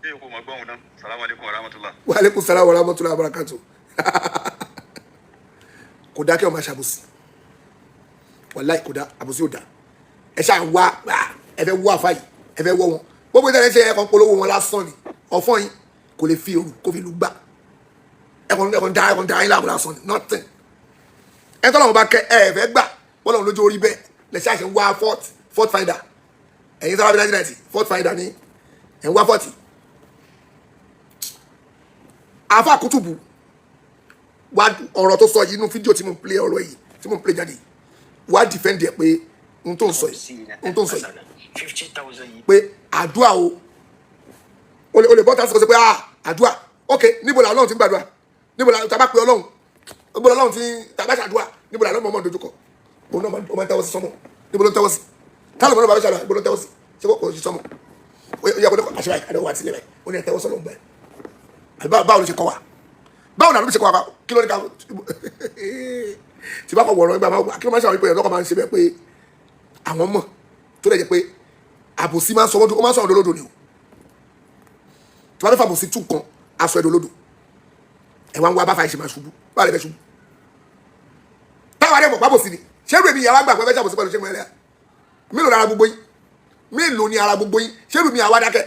ṣé kò mọ̀ gbọ́hùn náà salamu alaykum wa rahmatulah. wa aleykum salaam wa rahmatulah barakatu. kò dá kí ọmọ aṣàbòsí wàláì kò dá àbòsí ò dá ẹ ṣáà ń wá ẹ fẹ́ wọ àfáyì ẹ fẹ́ wọ wọn gbogbo ìtẹ́lẹ̀ ṣe ẹ̀kan polówó wọn lásán ni ọ̀fọ́n yín kò lè fi òru kó fi lù gbà ẹ̀kan dá yín láàmú lásán ni nothing ẹ̀ tọ́lọ́wọ́n bá kẹ́ ẹ̀ fẹ́ gbà bọ́lọ́run lójú orí bẹ́ẹ̀ lẹ ṣáà ṣe ń wá fort finder ẹ̀yin sábà bí 1990 fort finder ni ẹ̀ ń wá 40 àfa Kutubu wá ọ̀rọ̀ tó sọ yìí inú fídíò tí mo ń play ọ̀rọ̀ yìí tí mo ń play jáde wá defend ẹ̀ pé ohun tó ń sọ yìí pé àdúrà o lè bọ́ tásìkò sí pé àdúrà ok níbo la Ọlọ́run ti ń gbàdúrà níbo la tàbá pé Ọlọ́run níbo la Ọlọ́run ti tàbá ṣàdúrà níbo la Ọlọ́run mọ̀ dojúkọ òun náà máa ń tẹ́wọ́ sí sọ́mọ̀ níbo ló ń tẹ́wọ́ sí táwọn ọmọ náà bá fẹ́ ṣàdúrà níbo ló ń tẹ́wọ́ sí ṣé kò sí sọ́mọ̀ ó yẹ kó ní àṣẹ àdéhùn àti ilẹ̀ ó ní ẹ tẹ́wọ́ sọ́lọ́ bẹ́ẹ̀ báwo ló ṣe kọ́ wa báwo náà ló ṣe kọ́ wa kí ló ní ká tí bá kọ̀ wọ̀rọ̀ nígbà máa kí ló máa ń ṣàwọn ìpè ọ̀dọ́kọ̀ máa ń ṣe bẹ́ẹ̀ pé àwọn mọ̀ tó lè jẹ́ pé àbòsí máa ń sọ wọ́n ó máa ń sọ̀rọ̀ lólódò ni o tí wọ́n fẹ́ fàbòsí tún kan aṣọ ẹ̀dọ̀ lódò ẹ̀ wá ń wá bá fa ìṣe máa ṣubú bá lè fẹ́ ṣubú táwọn adé mọ̀ pábòsí ni ṣé rèé mi ìyàwó àgbà pé fẹ́ ṣàbòsí pẹ̀lú ṣé mo ẹlẹ́yà mélòó ni ara gbogbo yín mélòó ni ara gbogbo yín ṣé rèé mi àwa dákẹ́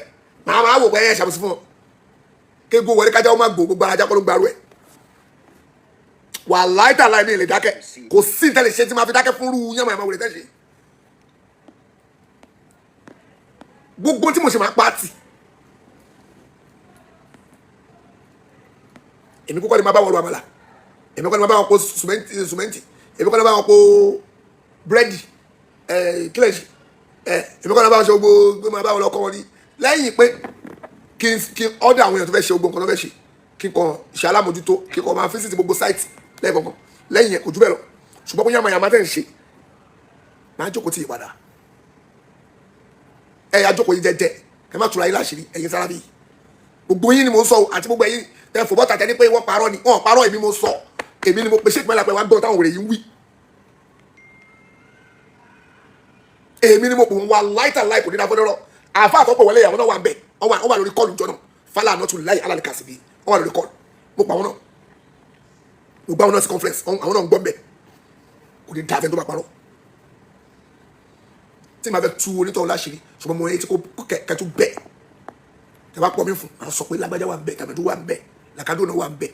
màá máa wò pé ẹ̀ ṣàbòsí fún wọn kégo wọlé kájà ó máa gbò gbogbo ara jákọ́ ló gbarú ẹ̀ wà láìta láì ní ilé dákẹ́ kò sí ìtẹ́lẹ̀ ṣe tí máa fi dákẹ́ fún rú yánmọ̀ ẹ̀mọ́ wòlé tẹ́ ṣe gbogbo tí mo ṣe máa pàtì èmi kúkọ́ ni máa bá wọn lọ àmàlà èmi kọ́ ni máa bá wọn po sùmẹ́ntì èmi kọ́ ni máa bá wọn po búrẹ́dì kílẹ̀ṣì èmi kọ́ ni máa bá wọn ṣe gbogbo máa bá wọn lọ kọ́ wọn ní lẹ́yìn pé kí n ọ́dà àwọn èèyàn tó fẹ́ ṣe gbogbo nǹkan tó fẹ́ ṣe kí n kàn ṣe alámòjútó kí n kàn máa fíìsì gbogbo sáìtì lẹ́ẹ̀kọ̀ọ̀kan lẹ́yìn yẹn kò jù bẹ́ẹ̀ lọ ṣùgbọ́n bóyá màá tẹ̀ ń ṣe máa jókòó tì í padà ẹ yà jókòó yìí jẹ́jẹ́ ẹ má tura yín láṣìírí ẹ̀yin sára bí gbogbo yín ni mo sọ àti gbogbo ẹ̀yin tẹ fòbọ́ tàtẹ́ ní pé wọ́n parọ́ ni wọ́n parọ́ èmi mo sọ èmi ni mo pe Sheikh mẹ́la pé wá gbọ́ táwọn wèrè yìí ń wí èmi ni mo pè wọ́n wá láìta láì kò ní dáfọ́ lọ́rọ́ àfa àtọ́pọ̀ wọlé àwọn náà wà ń bẹ̀ wọ́n wà lórí kọ́ọ̀lù jọ náà fálà náà tún láì alálẹ́ kàsìbí wọ́n wà lórí kọ́ọ̀lù mo pa wọn náà mo gbá wọn náà sí conference àwọn náà ń gbọ́ ń bẹ̀ kò ní dáfẹ́ tó bá parọ́ tí màá fẹ́ tu onítọ̀ láṣìírí ṣùgbọ́n mo yẹ tí kò kẹtù bẹ́ẹ̀ tẹ bá pọ̀ mí fún àwọn sọ pé lágbájá wà ń bẹ̀ tàbí wà ń bẹ̀ làkàdó náà wà ń bẹ̀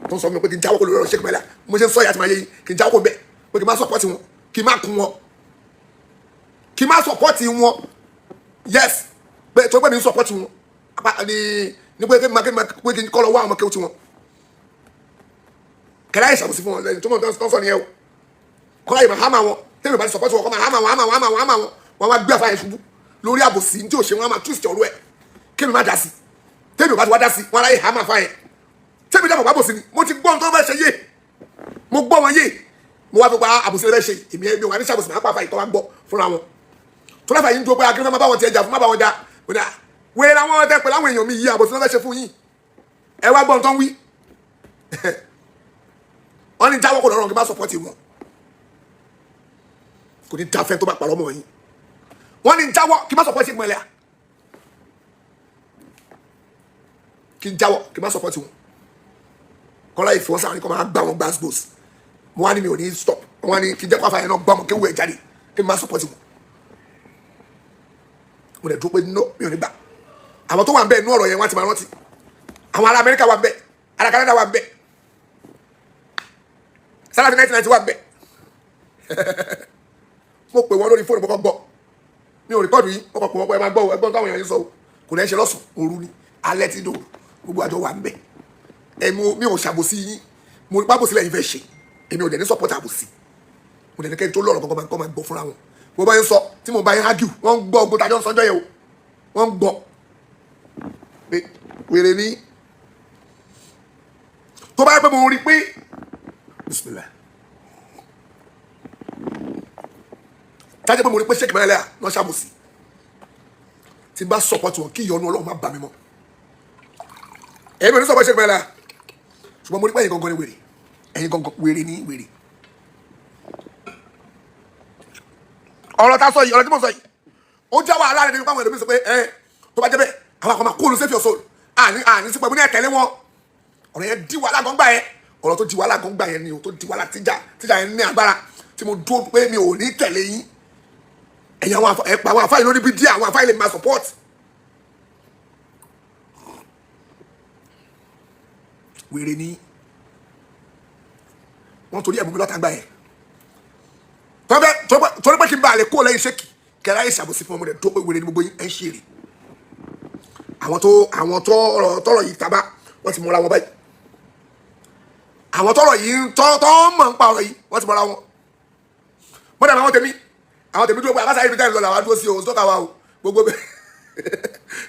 tó ń sọ mi pé kí n jáwọ́ kó lórí ọ̀rọ̀ Sheikh mẹ́la mo ṣe ń sọ ìyá tí màá yẹ yìí kí n jáwọ́ kó bẹ̀ pé kí n má sọpọ́tì wọn kí n má kún wọn kí n má sọpọ́tì wọn yes pé tó pé mi ń sọpọ́tì wọn ní pé kí n kọ́ lọ wá àwọn kéwù tí wọn kẹlẹ́ àyè ṣàbùsí fún wọn lẹ́yìn tó mọ̀ tó ń sọ nìyẹn o kọ́ láyè máa hámà wọn tẹ́lẹ̀ bá ti sọpọ́tì wọn kọ́ máa hámà wọn wọn wá gbé àfáyẹ ṣubú lórí àbòsí tí ò ṣe wọn á máa twist ọ̀rọ̀ ẹ̀ kémi má dá sí tẹ́mi ò bá ti wá dá sí wọn aráyè hámà fáyẹ tẹ́mi dábọ̀ bá bòsí ni mo ti gbọ́ tó fẹ́ ṣe yé mo gbọ́ wọn yé mo wá fi pa àbòsí rẹ ṣe èmi ẹni wà ní ṣàbòsí máa pa àfáyẹ tó wá gbọ́ fúnra wọn tó láfàá yìí ń dúró pé akérè má bá wọn ti ẹja fún má bá wọn já wẹ́rẹ́ làwọn ọ̀tẹ̀ pẹ̀lú àwọn èèyàn mi yí àbòsí lọ́fẹ́ ṣe fún yín ẹ wá gbọ́n tán wí wọ́n ní jáwọ́ kò lọ́rọ̀ kí n bá sọpọ́tì wọn kò ní dáfẹ́ tó bá parọ́ mọ́ yín wọ́n ní jáwọ́ kí n bá sọpọ́tì wọn ẹlẹ́yà kí n jáwọ́ kí n bá sọpọ́tì wọn kọ́lá ìfẹ́ wọn sáà ní kọ́ máa gbá wọn gbàsgbòs mo wá ní mi ò ní stop wọ́n ní kí n jẹ́ kó àfààyàn náà gbọ́ ọmọ kéwù ẹ̀ jáde kí n bá sọpọ́tì wọn mo lè dúró pé no mi ò ní gbà àwọn tó wà ń bẹ́ẹ̀ inú ọ̀rọ̀ yẹn wọ́n ti máa rántí àwọn ará Amẹ́ríkà wà ń bẹ́ẹ̀ ará Canada wà ń bẹ́ẹ̀ sálábì 1990 wà ń bẹ́ẹ̀ mo pè wọ́n lórí fóònù kọ́kọ́ gbọ́ mi ò rìkọ́dù yìí mo kàn pè wọ́n pé ẹ máa gbọ́ ẹgbọ́n táwọn èèyàn yìí sọ kò ní ẹ ṣe lọ́sùn òru ni alẹ́ ti dò gbogbo àjọ wà ń bẹ́ẹ̀ mi ò ṣàbòsí yín mo rí pábòsí lẹ́yìn fẹ́ ṣe èmi ò dẹ̀ ní support àbòsí mo dẹ̀ ní kẹ́ni tó lọ́rọ̀ kọ́kọ́ máa gbọ́ fúnra wọn mo bá yín sọ tí mo bá yín argue wọ́n ń gbọ́ ogun tàjọ́ ń sọjọ́ yẹn o wọ́n ń gbọ́ pé wèrè ní tó bá yẹ pé mo rí pé bismillah tájẹ́ pé mo rí pé Sheikh mẹ́lẹ́à lọ́ ṣàbòsí tí n bá support wọn kí ìyọnu Ọlọ́run má bà mí mọ́ èmi ò ní support Sheikh mẹ́lẹ́à ṣùgbọ́n mo rí pé ẹ̀yin gangan ni wèrè ẹ̀yin gangan wèrè ní wèrè ọ̀rọ̀ tá a sọ yìí ọ̀rọ̀ tí mo sọ yìí ó já wàhálà rẹ̀ nínú pàwọn ẹlòmíín sọ pé tó bá jẹ́ bẹ́ẹ̀ àwọn akọ máa kó olùsẹ́fì ọ̀sọ́ àní sí pẹ̀lú ní ẹ̀tẹ̀lé wọn ọ̀rọ̀ yẹn di wàhálà gan gbà yẹn ọ̀rọ̀ tó di wàhálà gan gbà yẹn ni o tó di wàhálà tíjà yẹn ní agbára tí mo dúró pé mi ò ní tẹ̀lé yín ẹ̀yin àwọn ẹ̀pà àwọn àfáà lórí bí díẹ̀ àwọn àfáà lè máa support wèrè ni wọ́n torí ẹ̀bùn mi lọ́ta gbà yẹn torí pé kí n bá lè kó lẹ́yìn Sheikh kẹrẹ ayé ṣàbòsí fún ọmọdé tó pé wèrè ni gbogbo yín ẹ̀ ń ṣeré àwọn tó tọrọ yìí tábà wọ́n ti mọra wọn báyìí àwọn tọrọ yìí tọ́ mọ̀ ń pa ọ̀rọ̀ yìí wọ́n ti mọra wọn mo dàbí àwọn tèmi dúró pé àbáṣà ibi tẹ́ ń lọ làwa dúró sí o tó ká wa o gbogbo bẹ́ẹ̀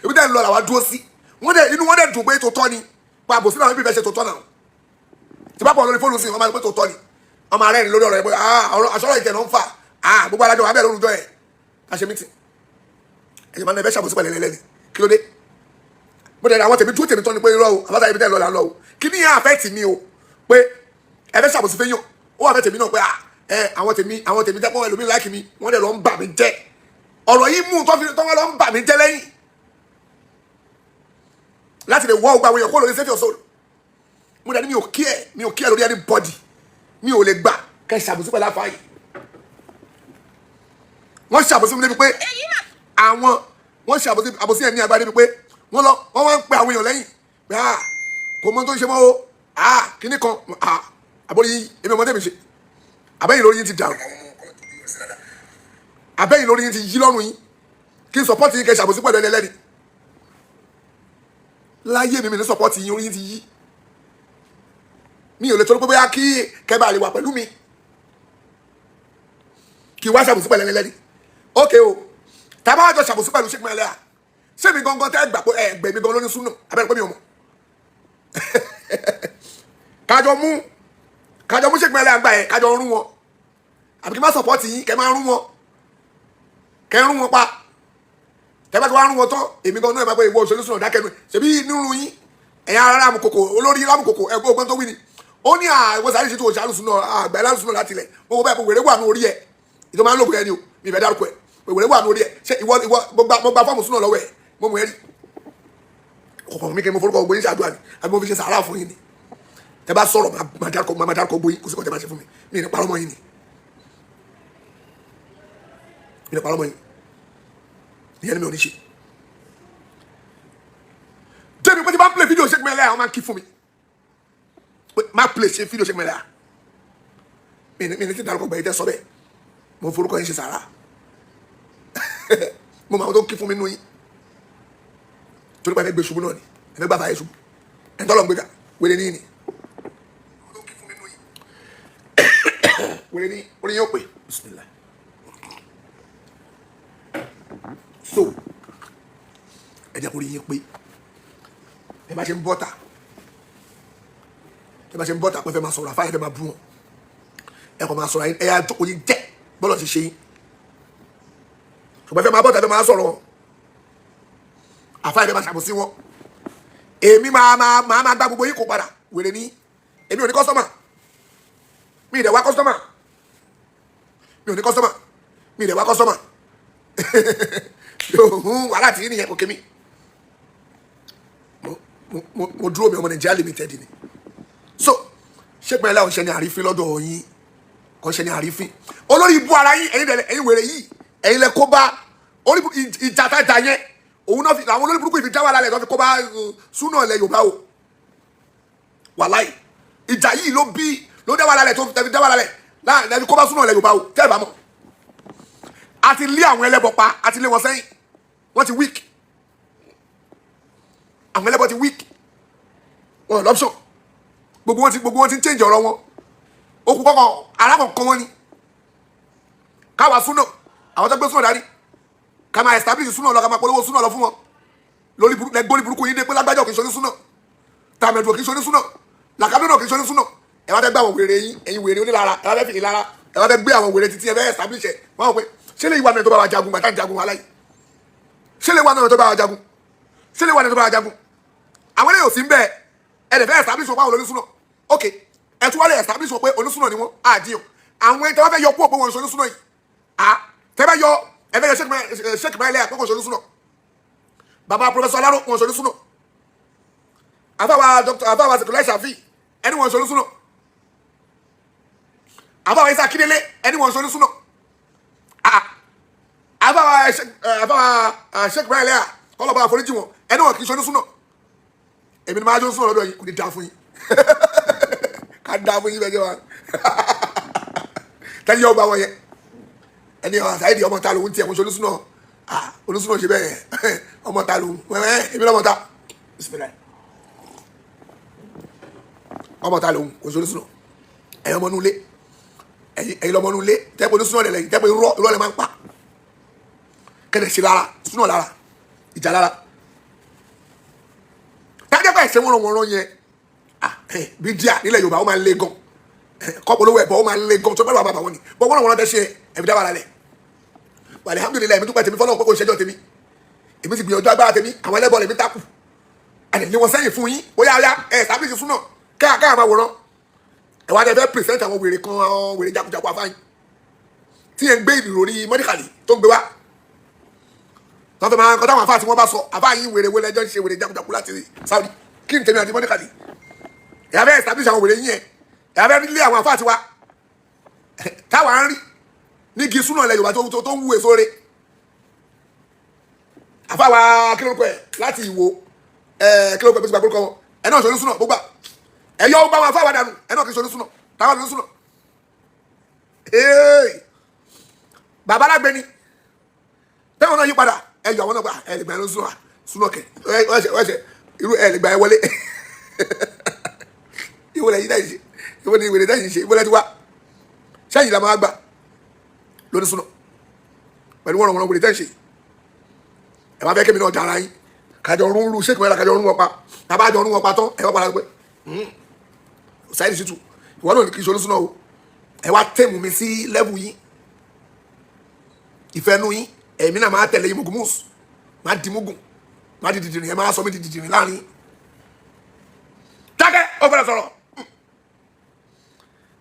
ibi tẹ́ ń lọ làwa dúró sí inú wọn dẹ̀ dùn pé tó tọ́ ni pa àbòsí náà níbi ìfẹ́ ṣe tó tọ́ náà tí bá pọ̀ lórí fóònù sí wọn máa ń pé tó tọ́ ni wọn máa rẹ́rìn lórí ọ̀rọ̀ yẹn pé àṣọrọ̀ ìtẹ̀ náà ń fà gbogbo alájọ wa bẹ́ẹ̀ lórúkọ ẹ̀ ká ṣe mítì ẹ̀yìn máa ń ẹ̀fẹ́ ṣàbòsí pẹ̀lẹ́ lẹ́ni kí ló dé mo dẹ̀ àwọn tèmi dúró tèmi tọ́ ni pé irọ́ o àbáṣà ibi tẹ́ ń lọ là ń lọ o kí ni yẹn àfẹ́ tì mí o pé ẹ̀fẹ́ ṣàbòsí fẹ́ yàn ó wà fẹ́ tèmi náà pé àwọn tèmi jẹ́ pọ́n ẹlòmíì láìkì mi wọ́n dẹ̀ lọ ń bà mí jẹ́ ọ̀rọ̀ yìí mú tọ́wọ́ lọ ń bà mí jẹ́ lẹ́yìn láti lè wọ́ ọgbà àwọn èèyàn kó lórí sẹ́fì ọ̀sọ́ mo dẹ̀ ní mi ò kí ẹ̀ lórí anybody mi ò lè gbà kẹ́ ṣàbòsí pẹ̀lú àfáà yìí wọ́n ṣàbòsí mi débi pé wọ́n ṣàbòsí ẹ̀ ní agbára débi pé wọ́n wá ń pe àwọn èèyàn lẹ́yìn pé kò mọ tó ń ṣe mọ́ o kíní kan àbórí èmi ọmọdé mi ṣe àbẹ́yìn lórí yín ti dàrú àbẹ́yìn lórí yín ti yí lọ́rùn yín kí n sọpọ́tì yín kẹ́ ṣàbòsí pẹ̀lú ẹlẹ́ni láyé mi ní sọpọ́tì yín orí yín ti yí mi ò lè torí pé bóyá kí kẹba lè wà pẹ̀lú mi kí wá ṣàbòsí pẹ̀lú ẹlẹ́ni ókè o tàbá wájọ ṣàbòsí pẹ̀lú Sheikh mẹ́lẹ́à ṣé mi gangan tẹ́ gbà pé ẹgbẹ́ mi gan lóní súnà abẹ́rẹ́ pé mi ò mọ̀ kájọ mú Sheikh mẹ́lẹ́à gbà yẹn kájọ rún wọn àbí kí n má sọpọ́tì yín kẹ́ máa rún wọn kẹ́ rún wọn pa kẹ́ bá ti wá rún wọn tán èmi gan náà máa pé ìwọ òṣèlú súnà dákẹ́nu ṣèbí nínú yín ẹ̀yà ara amukoko olórí amukoko ẹgbẹ́ ọgbọ́n tó wí ni ó ní ìwọ sáré Shittu òṣàlù súnà àgbà ẹ̀lá súnà láti ilẹ̀ mo bẹ́ẹ̀ pé wèrè wà ní orí ẹ̀ ìjọba máa ń lòbùkẹ́ ni o mi ìfẹ́ dárúkọ ẹ̀ pé wèrè wà ní orí ẹ̀ ṣé ìwọ mo gba fọ́ọ̀mù súnà lọ́wọ́ ẹ̀ mo mú ẹ rí ọkọ̀ mi kí n mo forúkọ gbogbo yín ṣàdúrà ni àbí mo fi ṣe sàárà fún yín ni tẹ bá sọ̀rọ̀ máa dárúkọ gbogbo yín kò sí kọ́ tẹ bá ṣe fún mi mi ní parọ́ mọ́ yín ni mi ní parọ́ mọ́ yín ìyẹn ni mi ò ní ṣe débi pé tí bá ń play fídíò Sheikh mẹ́lẹ́à àwọn máa ń kí fún mi pé má play ṣe fídíò Sheikh mẹ́lẹ́à mi ní ti dárúkọ gbẹ̀yìn tẹ sọ bẹ́ẹ̀ mo forúkọ yín ṣe sàárà mo máa tó kí fún mi nù yín torí pé ẹ gbé ṣubú náà ni ẹ gbà fàyè ṣubú ẹ tọ́lọ̀ ń gbé ká wèrè ní ìní wèrè ní orí yóò pè bismillah so ẹ jẹ́ kó rí yín pé ẹ bá ṣe ń bọ́tà pé fẹ́ máa sọ̀rọ̀ àfáà ẹ fẹ́ máa bú wọn ẹ kò máa sọ̀rọ̀ ẹ yà jókòó yín jẹ́ bọ́lọ̀ ti ṣe yín ṣùgbọ́n ẹ fẹ́ máa bọ́tà ẹ fẹ́ máa sọ̀rọ̀ àfáà ẹ fẹ́ máa ṣàbòsí wọn èmi máa gbá gbogbo yín kó padà wèrè ní èmi ò ní kọ́sọ́mà mi ì dẹ̀ wá kọ́sọ́mà wàhálà tí nìyẹn kò kémi mo dúró mi ọmọ Nàìjíríà limited ni so Sheikh mẹ́lẹ́à ọ̀ṣẹ́ ni àrífín lọ́dọ̀ yín ọ̀ṣẹ́ ni àrífín olórí ibú ara yín ẹ̀yin wèrè yìí ẹ̀yin lẹ kó bá orí ìjà tájà yẹn òun náà fi àwọn olórí burúkú ìfi jáwá lálẹ́ tó fi kó bá súnà ilẹ̀ Yorùbá o wàláì ìjà yìí ló dáwà lálẹ́ tó fi dáwà lálẹ́ láti kó bá súnà ilẹ̀ Yorùbá o tẹ́ ẹ bá mọ̀ àti lé àwọn ẹlẹ́bọ pa àti lé wọn sẹ́yìn wọ́n ti weak àwọn ẹlẹ́bọ ti weak wọn lọ́pṣọ̀n gbogbo wọn ti ń change ọ̀rọ̀ wọn okùn kọ́kọ́ alákọ̀ọ́kọ́ wọn ni káwa súnà àwọn tó gbé súnà dání ká máa establish súnà lọ ká máa polówó súnà lọ fún wọn lórí burúkú yín dé pé lágbájọ́ kì í ṣe ní súnà tàmẹ̀dùn kì í ṣe ní súnà làkàbí náà kì í ṣe ní súnà ẹ wá fẹ́ gbé àwọn wèrè yín ẹ̀yin wèrè onílára ẹ wá fẹ́ fìdí lára ẹ wá fẹ́ gbé àwọn wèrè títí ẹ fẹ́ establish ẹ wọ́n wọ́n pé ṣé lè wà náà tó bá wa jagun bàtà jagun aláì ṣé lè wà náà tó bá wa jagun ṣé lè wà náà tó bá wa jagun àwọn eléyìí ò sí ń bẹ́ẹ̀ ẹ lè fẹ́ establish wọn pé àwọn onísúnà ok ẹ tún wá lè establish wọn pé onísúnà ni wọn àdìyàn àwọn ẹni tẹ́ wọ́n fẹ́ yọ kú òpó wọn onísúnà yìí tẹ́ bá yọ ẹ fẹ́ yọ Sheikh mẹ́lẹ́à pé kò onísúnà bàbá professor aláró wọn ṣe onísùnà àfáwà doctor àfáwà sèkúlẹ̀ ṣàfì ẹni wọn ṣe onísùnà àfáwà isa kídélé ẹni wọn ṣe onísùnà àfáwà Sheikh Ibrahim lẹ́yà kọ́lọ́ba àforíjì wọn ẹni wọn kì í ṣe onísùnà èmi ni máa jó sùnà lọ́dọ̀ yìí kò ní dáa fún yín ká dáa fún yín bẹ́ẹ̀ jẹ́ wa tẹ́lẹ̀ yóò bá wọn yẹ ẹni Saheed ọmọ ta lòun tiẹ̀ mo ṣe onísùnà onísùnà ṣe bẹ́ẹ̀ ọmọ ta lòun èmi lọ́mọ ta bismillah ọmọ ta lòun kò ṣe onísùnà ẹ̀yin ọmọ nulẹ̀ ẹ̀yin lọ́mọ nulẹ̀ tẹ́pẹ́ onísùnà lẹ̀ lẹ́yìn tẹ́pẹ́ irọ́ lẹ̀ máa ń pa kẹ́lẹ̀ ṣe lára sùnà lára ìjà lára tájẹ́pẹ́ ẹ̀ṣẹ̀ wọ́n yẹn bí díà nílẹ̀ Yorùbá ó máa ń lé gan kọ́pọ̀ olówó ẹ̀bọ̀ ó máa ń lé gan tó bẹ́ẹ̀ bàbá wọn ni bọ́ wọ́n tẹ́ ṣe ẹ̀mí dábàá lálẹ́ alhamdulillah èmi dúpẹ́ tèmi fọlọ́run pé kò ṣẹjọ́ tèmi èmi sì gbìyànjú agbára tèmi àwọn ẹlẹ́bọ̀ lèmi takù àdè ní wọn sẹ́yìn fún yín bóyá tábìlì súnà káà máa wòran ẹ̀wá tẹ fẹ́ pèsèntì àwọn wèrè kan wèrè jakujaku afáyín tí yẹn ń gbé ìròrí mọ́díkàlì tó ń gbé wá tọ́tọ́ máa ń kọ́ táwọn afá tí wọ́n bá sọ afáyín wèrè wọlé ẹjọ́ ń ṣe wèrè jakujaku láti Saudi kí ni tèmi àti mọ́díkàlì ẹ̀yà fẹ́ establish àwọn wèrè yín yẹn ẹ̀yà fẹ́ lé àwọn afá tiwa táwa ń rí ní igi súnà ilẹ̀ Yorùbá tó ń wú èso re àfáwa kílódé láti Ìwó kílódé pẹ̀lú ìgbàgbọ́ kan ẹ̀ náà ṣòro súnà gbogbo ẹ̀yọ́ ó bá wọn àfáwa dànù ẹ̀ náà kì í ṣòro súnà táwa ló súnà bàbá alágbèéni tẹ́wọ̀n náà yí padà ẹ̀yọ́ àwọn náà gba ẹ̀lẹ́gbẹ̀ẹ́ ló súnà kẹ̀ ẹ̀ṣẹ̀ irú ẹ̀lẹ́gbẹ̀ẹ́ wọlé ìwọlẹ̀ yìí dáyìí ṣe ìwọlẹ̀ ìwẹ̀lẹ̀ dáyìí ṣe ìwọlẹ̀ ti wá sẹ́yìn làwọn àgbà lóní súnà pẹ̀lú wọ́n wọlé tẹ́ ṣe ẹ̀ wá fẹ́ kémi náà dára yín kájọ ọrún rú Sheikh mẹ́ra kájọ ọrún wọn pa tàbá àjọ ọrún wọn pa tán ẹ̀ wá padà pé Saheed Shittu ìwọ náà ní kí n ṣe onísúnà o ẹ̀ wá tẹ̀mù mi sí lẹ́bù yín ìfẹ́nu yín ẹ̀mí náà máa tẹ̀lé yín mugumus máa di mugun máa di dìdìrín ẹ̀ máa sọ mí di dìdìrín láàrin dákẹ́ ó fẹ́rẹ̀ sọ̀rọ̀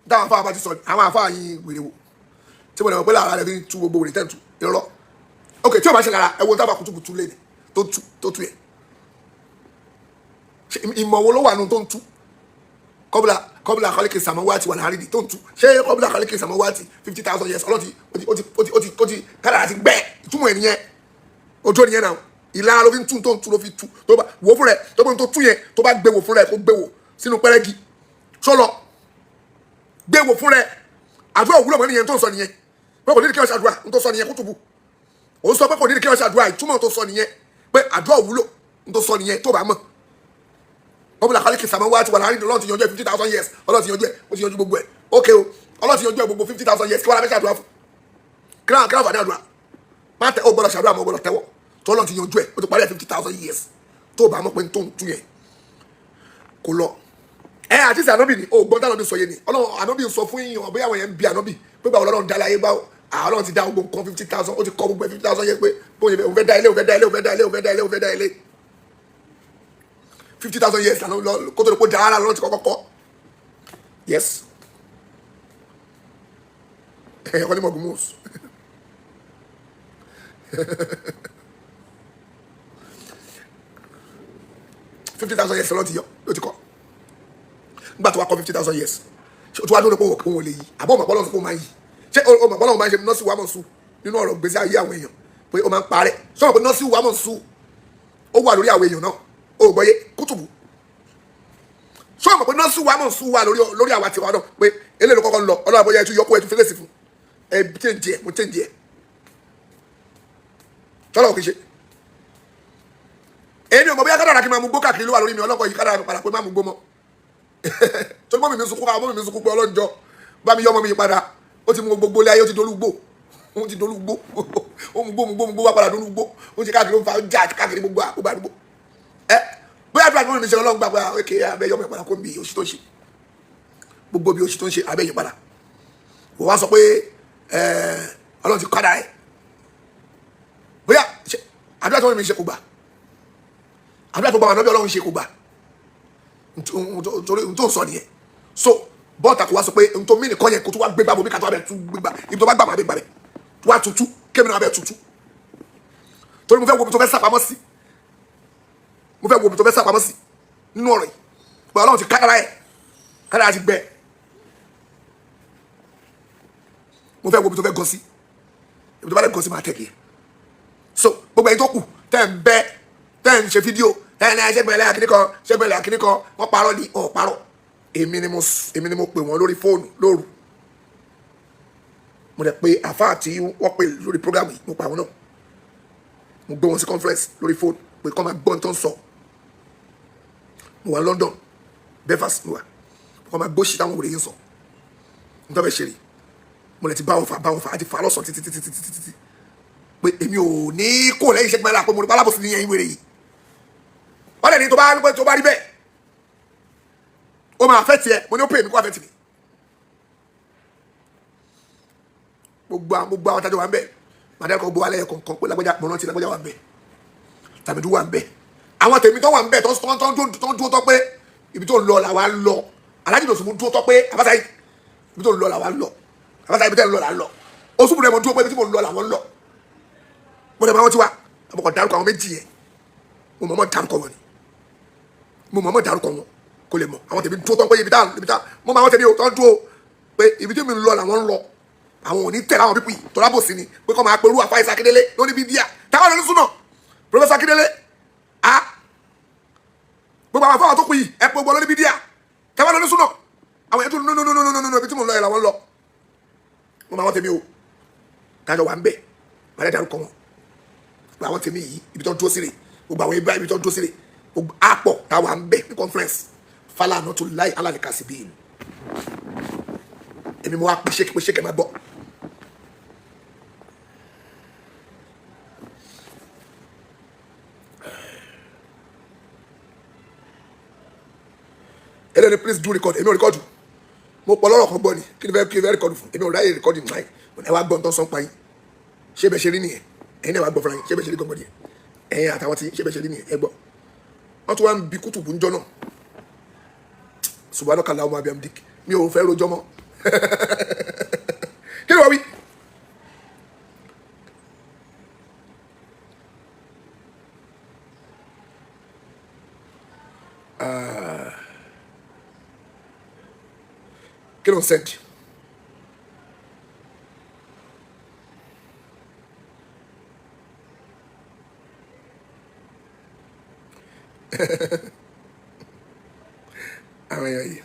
táwọn afáà bá ti sọ àwọn afáà yín wèrè wò tí mo lè mọ̀ pé lára rẹ̀ fi tú gbogbo wèrè tẹ́ǹtù irọ́ ok tí o bá ṣe lára ẹ̀wọ̀n tábà kutukutu lé ní tó tú yẹ ìmọ̀ wo ló wà nù tó ń tú kọ́bùlà àkọlẹ́kẹ̀ sàmọ́wátì wà láàrin tó ń tú ṣé kọ́bùlà àkọlẹ́kẹ̀ sàmọ́wátì 50,000 years ọlọ́tì ó ti kádàrá ti gbẹ́ ìtumọ̀ ẹ̀ nìyẹn ojú ẹ̀nìyẹn náà ìlara ló fi ń tú tó ń tú ló fi tú tó bá wò fún rẹ̀ tó bá ń tó tú yẹn tó bá gbé wò fún rẹ̀ kó gbé wò sínú pẹ́rẹ́gì sọ́lọ gbé wò fún rẹ̀ àdúrà òwúlọ̀ mọ́ nìyẹn tó ń sọ nìyẹn pé kò ní kí wọ́n ṣàdúrà ń tó sọ nìyẹn Kutubu òun sọ pé kò ní kí wọ́n ṣàdúrà ìtumọ̀ tó sọ nìyẹn pé àdúrà òwúlọ̀ ń tó sọ nìyẹn tó bá mọ̀ wọ́n bí làkàlẹ́ kì sàmọ́ wá ti wà láàrin Ọlọ́run ti yanjú ẹ̀ 50,000 years Ọlọ́run ti yanjú ẹ̀ ó ti yanjú gbogbo ẹ̀ ok o Ọlọ́run ti yanjú ẹ̀ gbogbo 50,000 years kí wọ́n lábẹ́ ṣàdúrà fún kíláà fàdé àdúrà má tẹ ó gbọ́dọ̀ ṣàdúrà mọ́ gbọ́dọ̀ tẹ́wọ́ tó Ọlọ́run ti yanjú ẹ̀ ó ti parí ẹ̀ 50,000 years tó bá mọ̀ pé tó ń tú yẹn kò lọ àti sẹ ànábì ni o gbọ́n tánàbì sọ yé ni Ọlọ́run ànábì sọ fún yíyan ọ̀bẹ́yà àwọn yẹn ń bi ànábì pé báwo lọ́dọ̀ ń dá láyé báwo Ọlọ́run ti dá gbogbo nǹkan 50,000 ó ti kọ́ gbogbo 50,000 yẹn pé bóyá òun fẹ́ dá ilé òun fẹ́ dá ilé òun fẹ́ dá ilé òun fẹ́ dá ilé òun fẹ́ dá ilé 50,000 years lànà lọ kó tó lè kó dára lọ́nà ti kọ́kọ́ kọ́ yes ẹ̀kọ́ ní mọ̀gùnmùs $50,000 years lọ́nà ti yọ ló ti kọ́ nígbà tó wá kọ́ 50,000 years ṣé o tún wá lórí pé òun ò lè yí àbọ̀ ọmọ ọlọ́run tó máa ń yí ṣé ọmọ ọlọ́run máa ń ṣe nọ́ọ̀sì wàmọ̀ sùn nínú ọ̀rọ̀ gbèsè ayé àwọn èèyàn pé ó máa ń parẹ́ sọ́wọ́n pé nọ́ọ̀sì wàmọ̀ sùn ó wà lórí àwọn èèyàn náà ó gbọ́yé Kutubu sọ́wọ́n pé nọ́ọ̀sì wàmọ̀ sùn wà lórí àwa tiwa náà pé eléyìí ló kọ́kọ́ ń lọ ọlọ́run àbọ̀yẹ ẹtú yọkú ẹtú fẹ́lẹ́sì fún ẹ tẹ́ǹdì ẹ mo tẹ́ǹdì ẹ tọ́lọ̀ kì í ṣe èyí ni ọmọ bí akádàrà kí n máa mú gbó káàkiri ló wà lórí mi ọlọ́kọ̀ yìí kádàrà mi padà pé má mú gbó mọ́ tó ní mọ́mí mi sunkún àwọn mọ́mí mi sunkún pé ọlọ́njọ́ bá mi yọ ọmọ mi padà ó ti mú gbogbo ilé ayé ó ti dolúgbò ó ti dolúgbò ó mú gbó wá padà dolúgbò ó ti káàkiri ó ń fa já káàkiri gbogbo àdúgbò bóyá àdúrà ni mọ́mí mi ṣe ọlọ́run gbàgbà èké abẹ́yọ mi padà kó mi oṣù tó ń ṣe gbogbo bí oṣù tó ń ṣe abẹ́yẹ padà wọ́n wá sọ pé ọlọ́run ti kádà ẹ̀ bóyá àdúrà tí mọ́mí mi ṣe kò gbà àdúrà tó gbà wọn lọ́bí ọlọ́run ṣe kò gbà torí n tó sọ nìyẹn so bọ́ọ̀tà kò wá sọ pé n tó mí nìkan yẹn kó tó wá gbé bábo bí kàtó abẹ tún gbégbá ibi tó bá gbà má bẹ gbà bẹ tó wá tutù kémi náà abẹ tutù torí mo fẹ́ wo ibi tó fẹ́ sàpamọ́ sí mo fẹ́ wo ibi tó fẹ́ sàpamọ́ sí nínú ọ̀rọ̀ yìí pé ọlọ́run ti kádàrá ẹ̀ kádàrá ti gbẹ mo fẹ́ wo ibi tó fẹ́ gọ sí ibi tó bá lè gọ sí máa tẹ̀lé so gbogbo ẹni tó kù tẹ́ ń bẹ́ tẹ́ ń ṣe fídíò tẹ́ ń ní ṣẹ́gbẹ̀lẹ́ àkíní kan wọ́n parọ́ ní ọ̀ parọ́ èmi ni mo pè wọ́n lórí fóònù lóru mo dẹ̀ pé àfáà tí wọ́n pè lórí program yìí mo pa àwọn náà mo gbé wọn sí conference lórí fóònù pé kọ́ máa gbọ́n tó ń sọ mo wà London Belfast mo wà kọ́ máa gbóṣì táwọn òwúrẹ́ yìí ń sọ nítorí bẹ́ẹ̀ ṣe rí mo lè ti bá wọn fà á ti fà á lọ́sàn títí pé èmi ò ní kó lẹ́yìn iṣẹ́ gbẹ́lá pé mo ní pálábòsí ní ẹ̀yìn wèrè yìí wọ́n lè ní tó bá rí bẹ́ẹ̀ ó máa fẹ́ tiẹ̀ mo ní ó pè mí kó àfẹ́ tì mí gbogbo àwọn tájọ wà ń bẹ̀ màdàkọ̀ gbogbo alẹ́ kọ̀ọ̀kan pé lágbájá mọ̀ rántí lágbájá wà ń bẹ̀ tàbí dúwà ń bẹ̀ àwọn tèmi tó wà ń bẹ̀ tó ń dúró tọ́ pé ibi tó ń lọ làwa ń lọ alájí lòsùn mú dúró tọ́ pé àbáṣá ibi tó ń lọ làwa ń lọ àbáṣá ibi tẹ́ ń lọ là ń lọ oṣù bùrẹ̀ mọ̀ dúró pé ibi tí mo ń lọ làwọn ń lọ mo dẹ̀ máa wọ́n ti wá àbọ̀kọ̀ dárúkọ àwọn méjì yẹn mo mọ̀ dárúkọ wọn ni mo mọ̀ dárúkọ wọn kò lè mọ̀ àwọn tèmi dúró tọ́ pé ibi tá mo máa wọ́n tèmi tó ń dúró pé ibi tí mi ń lọ làwọn ń lọ àwọn òní tẹ̀lé àwọn pípì tó lábò sí ni pé kọ́ máa pẹ̀lú àfáà Ìsá Akíndélé lórí bíbíà táwọn lórí súnà Professor Akíndélé gbogbo àwọn afáwà tó kù yìí ẹ pé gbogbo lórí bíbíà táwọn lórí súnà àwọn ètò nínú ibi tí mo lọ yẹ làwọn lọ mo máa wọ́n tèmi o kájọ wà ń bẹ̀ máa dẹ́ dárúkọ wọn gbogbo àwọn tèmi yìí ibi tó ń dúró sí rè gbogbo àwọn ibà ibi tó ń dúró sí rè gbogbo àpọ̀ táwọn ń bẹ̀ ní conference Falana tó láì alálìkàsí bíi èmi mo wá pé Sheikh máa bọ̀. Eleni please do record èmi ò record mo pọ̀ lọ́rọ̀ kan gbọ́ ni kí ni fẹ́ record fún èmi ò ráyè recording náà ẹ wá gbọ́ ń tán sọ́n pa yín ṣé bẹ́ẹ̀ ṣe rí nìyẹn ẹ̀yin náà wá gbọ́ fúnra yín ṣé bẹ́ẹ̀ ṣe rí gbọ́ngbọ́n nìyẹn ẹ̀yin àtàwọn tí ṣé bẹ́ẹ̀ ṣe rí nìyẹn ẹ gbọ́ wọ́n tún wá ń bi Kutubu ń jọ náà subhanaka Allahumma wa bihamdik mi ò fẹ́ rojọ́ mọ́ kí ló wá wí. Kí ló ń sẹ́ndì àwọn èèyàn yìí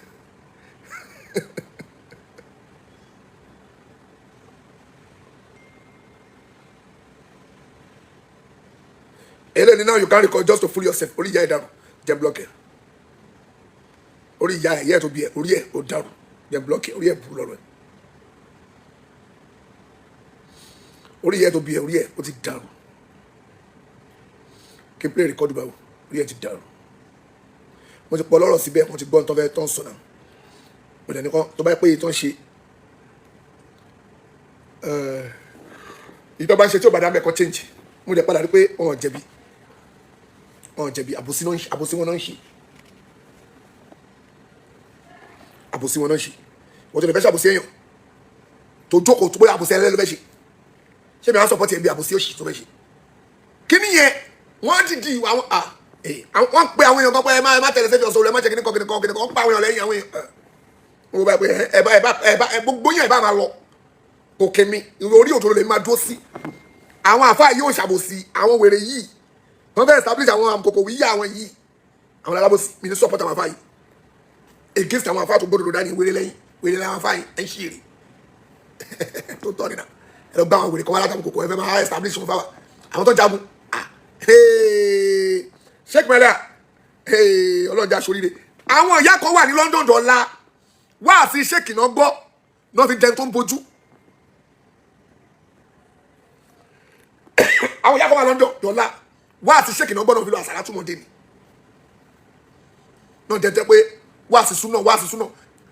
eléyìí now you can record just to fool yourself orí ìyá ẹ̀ dàrú jẹ́ blọ́kẹ̀ orí ìyá ẹ̀ tó bí ẹ̀ orí ẹ̀ ó dàrú jẹ́ blọ́kẹ̀ orí ẹ̀ bù lọ́rọ̀ ẹ̀ orí ìyá ẹ̀ tó bí ẹ̀ orí ẹ̀ ó ti dàrú kí n play record báwo orí ẹ̀ ti dàrú mo ti pọ̀ lọ́rọ̀ síbẹ̀ mo ti gbọ́ nítorí fẹ́ tó ń sọ̀nà mo dẹ̀ nìkan tó bá yẹ pé èyí tó ń ṣe ìjọba ń ṣe tí ò bá dá mẹ́kọ́ change mo dẹ̀ padà rí pé ọ̀hún jẹ̀bi àbòsí wọn náà ń ṣe àbòsí wọn náà ń ṣe wọ́n tó lè fẹ́ ṣàbòsí èèyàn tó jókòó tó bóyá àbòsí ẹlẹ́lẹ́ ló fẹ́ ṣe ṣé mi àwọn sọ̀pọ̀tì ẹ̀ bí àbòsí òṣì tó fẹ́ ṣe kí nìyẹn wọ́n dìdì àwọn wọ́n pe àwọn èèyàn kan pé ẹ má tẹ̀lé sẹ́fì ọ̀sọ̀ rẹ̀ má ṣe kíní kan wọ́n pa àwọn èèyàn lẹ́yìn àwọn èèyàn wọ́n bá pé gbogbo yẹn ẹ bá máa lọ kò kémi orí òtò lè máa dúró sí àwọn àfáà yóò ṣàbòsí àwọn wèrè yìí wọ́n fẹ́ establish àwọn àmukòkò wíyí àwọn yìí àwọn alábòsí mi ní support àwọn àfáà yìí against àwọn àfáà tó gbódòdó dání wèrè lẹ́yìn àwọn àfáà yìí ẹ̀ ń ṣèrè tó tọ́ nínà ẹ lọ bá àwọn wèrè kan wá látàmú kòkò ẹ fẹ́ máa establish wọn fáwà àwọn tó jagun Sheikh mẹ́lá ọlọ́jà sóríire àwọn ìyá kan wà ní London dọ́là wá sí Sheikh náà gbọ́ náà fi jẹun tó ń bojú àwọn ìyá kan wà London dọ́là wá sí Sheikh náà gbọ́ náà fi lọ àsàlá túmọ̀ dé ni náà jẹ́ pé wá sí súnà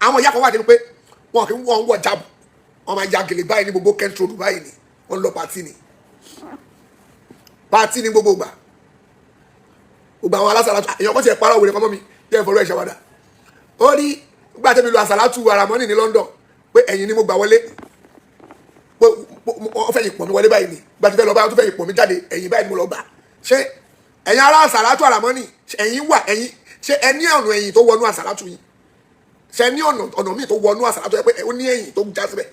àwọn ìyá kan wà nínú pé wọn kì í wọ́n wọ̀ jábù wọn máa ya gèlè báyìí ní gbogbo kẹ́ńtrol báyìí ni wọ́n lọ pàtí ni gbogbo gbà gbogbo àwọn alásàlátù èèyàn kan ti ẹ̀ parọ́ òwúrẹ́ kọ́mọ́ mi jẹ́ ìfọ̀rọ̀ ẹ̀ ṣàwádà ó ní gbà tẹ́mi lu àsàlátù àràmọ́nì ní London pé ẹ̀yìn ni mo gbà wọlé pé wọ́n fẹ́ yìí pọ̀ mi wọlé báyìí ni gbà tí fẹ́ lọ báyìí tó fẹ́ yìí pọ̀ mi jáde ẹ̀yìn báyìí ni mo lọ gbà ṣé ẹ̀yin ará àsàlátù àràmọ́nì ẹ̀yin wà ẹ̀yin ṣe ẹ ní ọ̀nà ẹ̀yìn tó wọnú àsàlátù yìí ṣe ní ọ̀nà míì tó wọnú àsàlátù yẹn pé ó ní ẹ̀yìn tó já síbẹ̀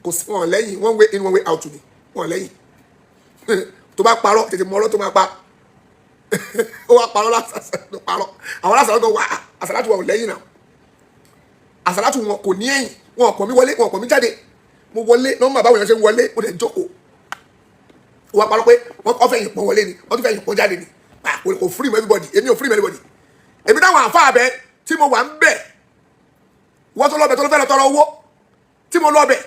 kò sí wọn lẹ́yìn one way in one way out ni wọn lẹ́yìn tó bá parọ́ tètè mọ ọ̀rọ̀ tó máa pa ó wá parọ́ lásàlátù parọ́ àwọn àsàlátù wà àsàlátù wọn ò lẹ́yìn náà àsàlátù wọn kò ní ẹ̀yìn wọn kò mí wọlé wọn kò mí jáde mo wọlé nọ́mbà báwo yẹn ṣe ń wọlé mo dẹ̀ jókòó ó wá parọ́ pé wọ́n fẹ́ yìn pọ̀ wọlé ni wọ́n tún fẹ́ yìn pọ̀ jáde ni kò free me everybody èmi ò free me everybody èmi dáwọn àfa abẹ tí mo wà ń bẹ̀ wọ́n tó lọ́bẹ̀ tó ló fẹ́ lọ tọrọ owó tí mo lọ́bẹ̀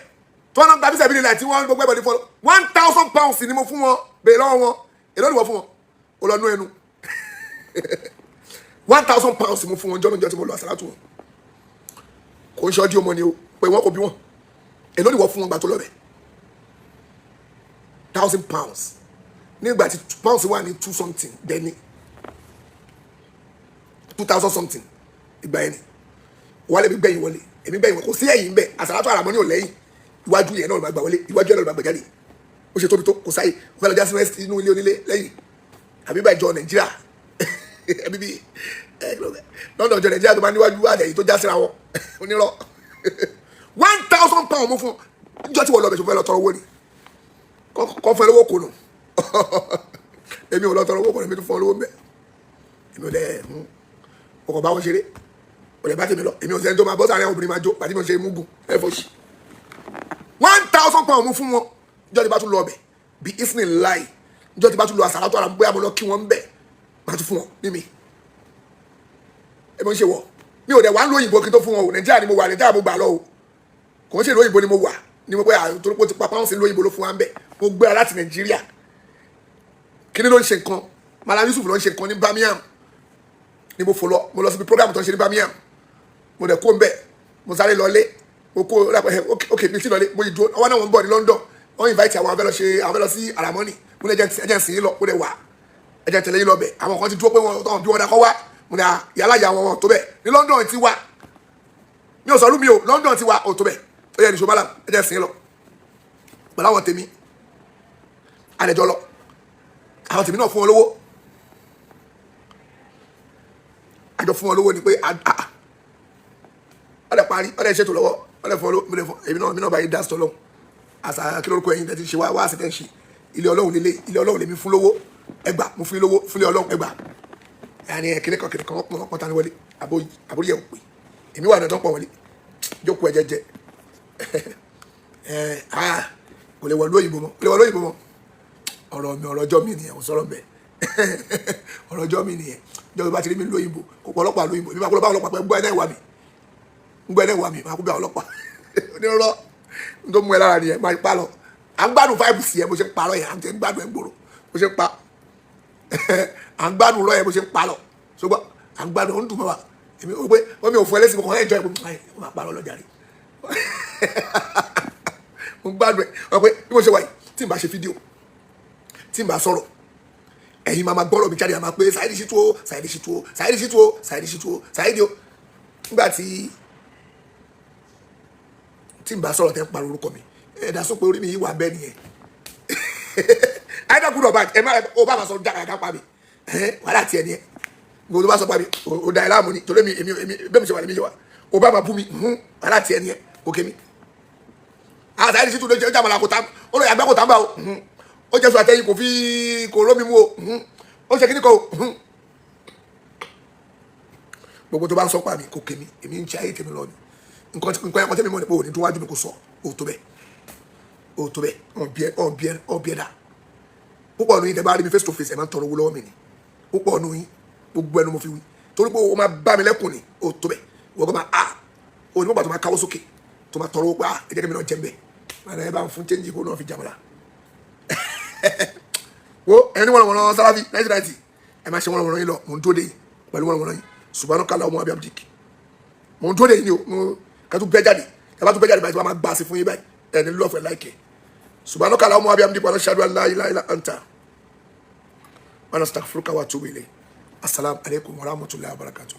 tí wọ́n náà gba bísẹ̀ bíi nílẹ̀ tí wọ́n gbogbo ẹ̀bọ̀dì fọlọ́ 1,000 pounds ni mo fún wọn bèèrè lọ́wọ́ wọn èló ni wọ́n fún wọn ó lọ nú ẹnu 1,000 pounds mo fún wọn jọ́nà jọ́ tí mo lọ àsàlátù wọn kò ń ṣọ́jú ọmọ ni o pé wọ́n kò bí wọn èló ni wọ́n fún wọn gbà tó lọ́bẹ̀ 1,000 pounds nígbà tí pounds wà ní 2 something dẹ́ni 2,000 something ìgbà yẹn ni wọ́n lè mi gbẹ̀yìn wọlé èmi gbẹ̀yìn wọlé kò sí ẹ̀yìn bẹ́ẹ̀ àsàlátù àràmọ́nì ò lẹ́yìn iwájú yẹn náà ló máa gbà wọlé iwájú yẹn náà ló máa gbà jáde ó ṣe tóbi tó kò sáyé ó fẹ́ lọ jásí west inú ilé onílé lẹ́yìn àbí bá ìjọ nàìjíríà ẹbí bí lọ́dọ̀ ìjọ nàìjíríà tó máa níwájú àdẹ̀yìn tó jásíra wọn onírọ̀ 1,000 pounds mú fún ìjọ tí wọ́n lọ bẹ̀ tó fẹ́ lọ tọrọ owó ni kọ́ fẹ́ lówó kò nù èmi ò lọ tọrọ owó kò nù èmi tó fọ́ lówó mẹ́ èmi ò lẹ́ ọkọ̀ bá wọn ṣeré ọ̀rẹ́ bá tèmi lọ èmi ò sẹ́ni tó máa bọ́ sáré obìnrin máa jó pàdé mi ò ṣe múgùn ẹ fọ́ọ̀ṣì 1,000 pounds mú fún wọn ìjọ tí bá tún lọ ọbẹ̀ bí isni láì ìjọ tí bá tún lọ àsàlátù àrà bóyá mo lọ kí wọ́n ń bẹ̀ máa tún fún wọn ní mi èmi ò ṣe wọ̀ mi ò dẹ̀ wá ń lo òyìnbó kí n tó fún wọn o nàìjíríà ni mo wà nàìjíríà mo gbà lọ o kò ń ṣe ìlú òyìnbó ni mo wà ni mo pé àtúntò pé ó ti pa pounds ìlú òyìnbó ló fún wa ń bẹ̀ mo gbéra láti nàìjíríà kí ni ló ń ṣe nǹkan Malam Yusuf ló ń ṣe nǹkan ní Birmingham ni mo fò lọ mo lọ síbi program tó ń ṣe ní Birmingham mo dẹ̀ kó ń bẹ̀ mo sáré lọlé mo kó ok mi sí lọlé mo yìí dúró ọwọ́ náà wọ́n ń bọ̀ ní London wọ́n invite àwọn afẹ́ lọ sí àràmọ́nì mo ní ẹjẹ́ sìn yín lọ mo dẹ̀ wà ẹjẹ́ tẹ̀lé yín lọ bẹ̀ àwọn kan ti dúró pé wọ́n bí wọ́n dakọ́ wá mo ní yàrá ìyá wọn tó bẹ̀ ní London ti wá mi ò sọ lú mi o London ti wá ò tó bẹ̀ ó yẹ ní ṣọmọlá ẹjẹ́ sìn yín lọ pẹ̀lú àwọn tèmi àdẹjọ́ lọ àwọn tèmi náà fún wọn lówó àjọ fún wọn lówó ni pé ọ̀dẹ̀ parí ọ̀dẹ̀ ṣètò lọ́wọ́ ọ̀dẹ̀ fún wọn lówó èmi náà bá yí dá sọ lọ́wọ́ àṣà kí lórúkọ ẹ̀yin tẹ́tí ṣe wá sí tẹ́ǹṣì ilé ọlọ́run lélẹ̀ ilé ọlọ́run lèmi fún lówó ẹgbà mo fún lówó fún ilé ọlọ́run ẹgbà yàní kìnìkan wọ́n pọ̀ta ní wọlé àbórí ẹ̀ ń pè èmi wà dandan pọ̀ wọlé jókòó ẹ jẹ́jẹ́ kò lè wọlé òyìnbó mọ́ ọ̀rọ̀ mi ọ̀rọ̀ ọjọ́ mi nìyẹn kò sọ̀rọ̀ bẹ́ẹ̀ ọ̀rọ̀ ọjọ́ mi nìyẹn ìjọba bá ti rí mi lóyìnbó kò pọ̀ ọlọ́pàá lóyìnbó mi máa kó lọ bá ọlọ́pàá pẹ́ gbọ́ ẹ̀ náà ìwà mi máa kó bá ọlọ́pàá onírọ́ n tó mú ẹ lára nìyẹn máa pa lọ à ń gbádùn fáìbù sí ẹ bó ṣe ń parọ́ yẹn à ń tẹ́ ń gbádùn ẹ gbòòrò bó ṣe ń pa à ń gbádùn rọ yẹn bó ṣe ń pa lọ ṣùgbọ́n à ń gbádùn ó ń dùn mọ́ wa èmi ò pé wọ́n mi ò fún ẹ lẹ́sìn mo kàn ẹ́ jọ ẹ̀ pé mo máa parọ́ lọ́jà rí mo ń gbádùn ẹ wọ́n pé bí mo ṣe wà yìí tí n bá ṣe fídíò tí n bá sọ̀rọ̀ ẹ̀yin máa gbọ́rọ̀ mi jáde àmà pé Saheed Shittu o Saheed Shittu o Saheed Shittu o Saheed Shittu o Saheed o nígbà tí n bá sọ̀rọ̀ tẹ́ ń parọ́ orúkọ mi ẹ̀dá sọ pé orí mi yìí wà bẹ́ẹ̀ nìyẹn àìdá kúrò ọba ẹ má o bá ma sọ jákàjá pa mi wàhálà tiẹ̀ ni ẹ gbogbo bá sọ pa mi o da ẹ láàmú ni torí mi bẹ́ẹ̀ mi ṣe wà ní mi ṣe wà o bá ma bú mi wàhálà tiẹ̀ ni ẹ o ké mi àwọn Saheed Shittu ló jẹ́ jàmàlà kò tá ó lọ yàgbẹ́ kò tá ń bá o ó jẹ́ sọ àtẹ̀yìn kò rómi mú o ó ṣe kíní kọ o gbogbo tó bá ń sọ pa mi kò ké mi èmi ń ṣe ayé tèmi lọ ni nǹkan ẹ̀kọ́ tẹ́mi mọ̀ ní pé òní tó wájú mi kò sọ òótọ́ bẹ́ẹ̀ ọ̀bí ẹ̀dá púpọ̀ ọ̀nù yín tẹ́ bá rí mi face to face ẹ̀ máa ń tọrọ owó lọ́wọ́ mi ni púpọ̀ ọ̀nù yín gbogbo ẹnu mo fi wí torí pé o máa bá mi lẹ́kùn ni òótọ́ bẹ́ẹ̀ wọ́n kọ́ máa òní mọ̀gbà tó máa káwọ́ sókè tó máa tọrọ owó pé ẹ jẹ́ kí mi náà jẹ́ ń bẹ̀ máa ẹ bá ń fún chẹ́ńjì kó náà fi jàmọ́lá wo ẹni wọ́n sálábì 1990 ẹ máa ṣe wọ́n yín lọ mò ń tó dé yìí pẹ̀lú wọ́n yín subhanaka ọmọ abiyam dik mò ń tó dé yìí ni o kẹtù bẹ́ẹ̀ jáde kẹtù bẹ́ẹ̀ jáde báyìí tí wọ́n máa gbà sí fún yín báyìí ẹni lọ́ọ̀fẹ́ láìkẹ́ subhanaka allahumma wa bihamdika wa nashhadu an la ilaha illa anta wa nastaghfiruka wa atubu ilayk assalamu alaikum wa rahmatullahi wa barakatuh.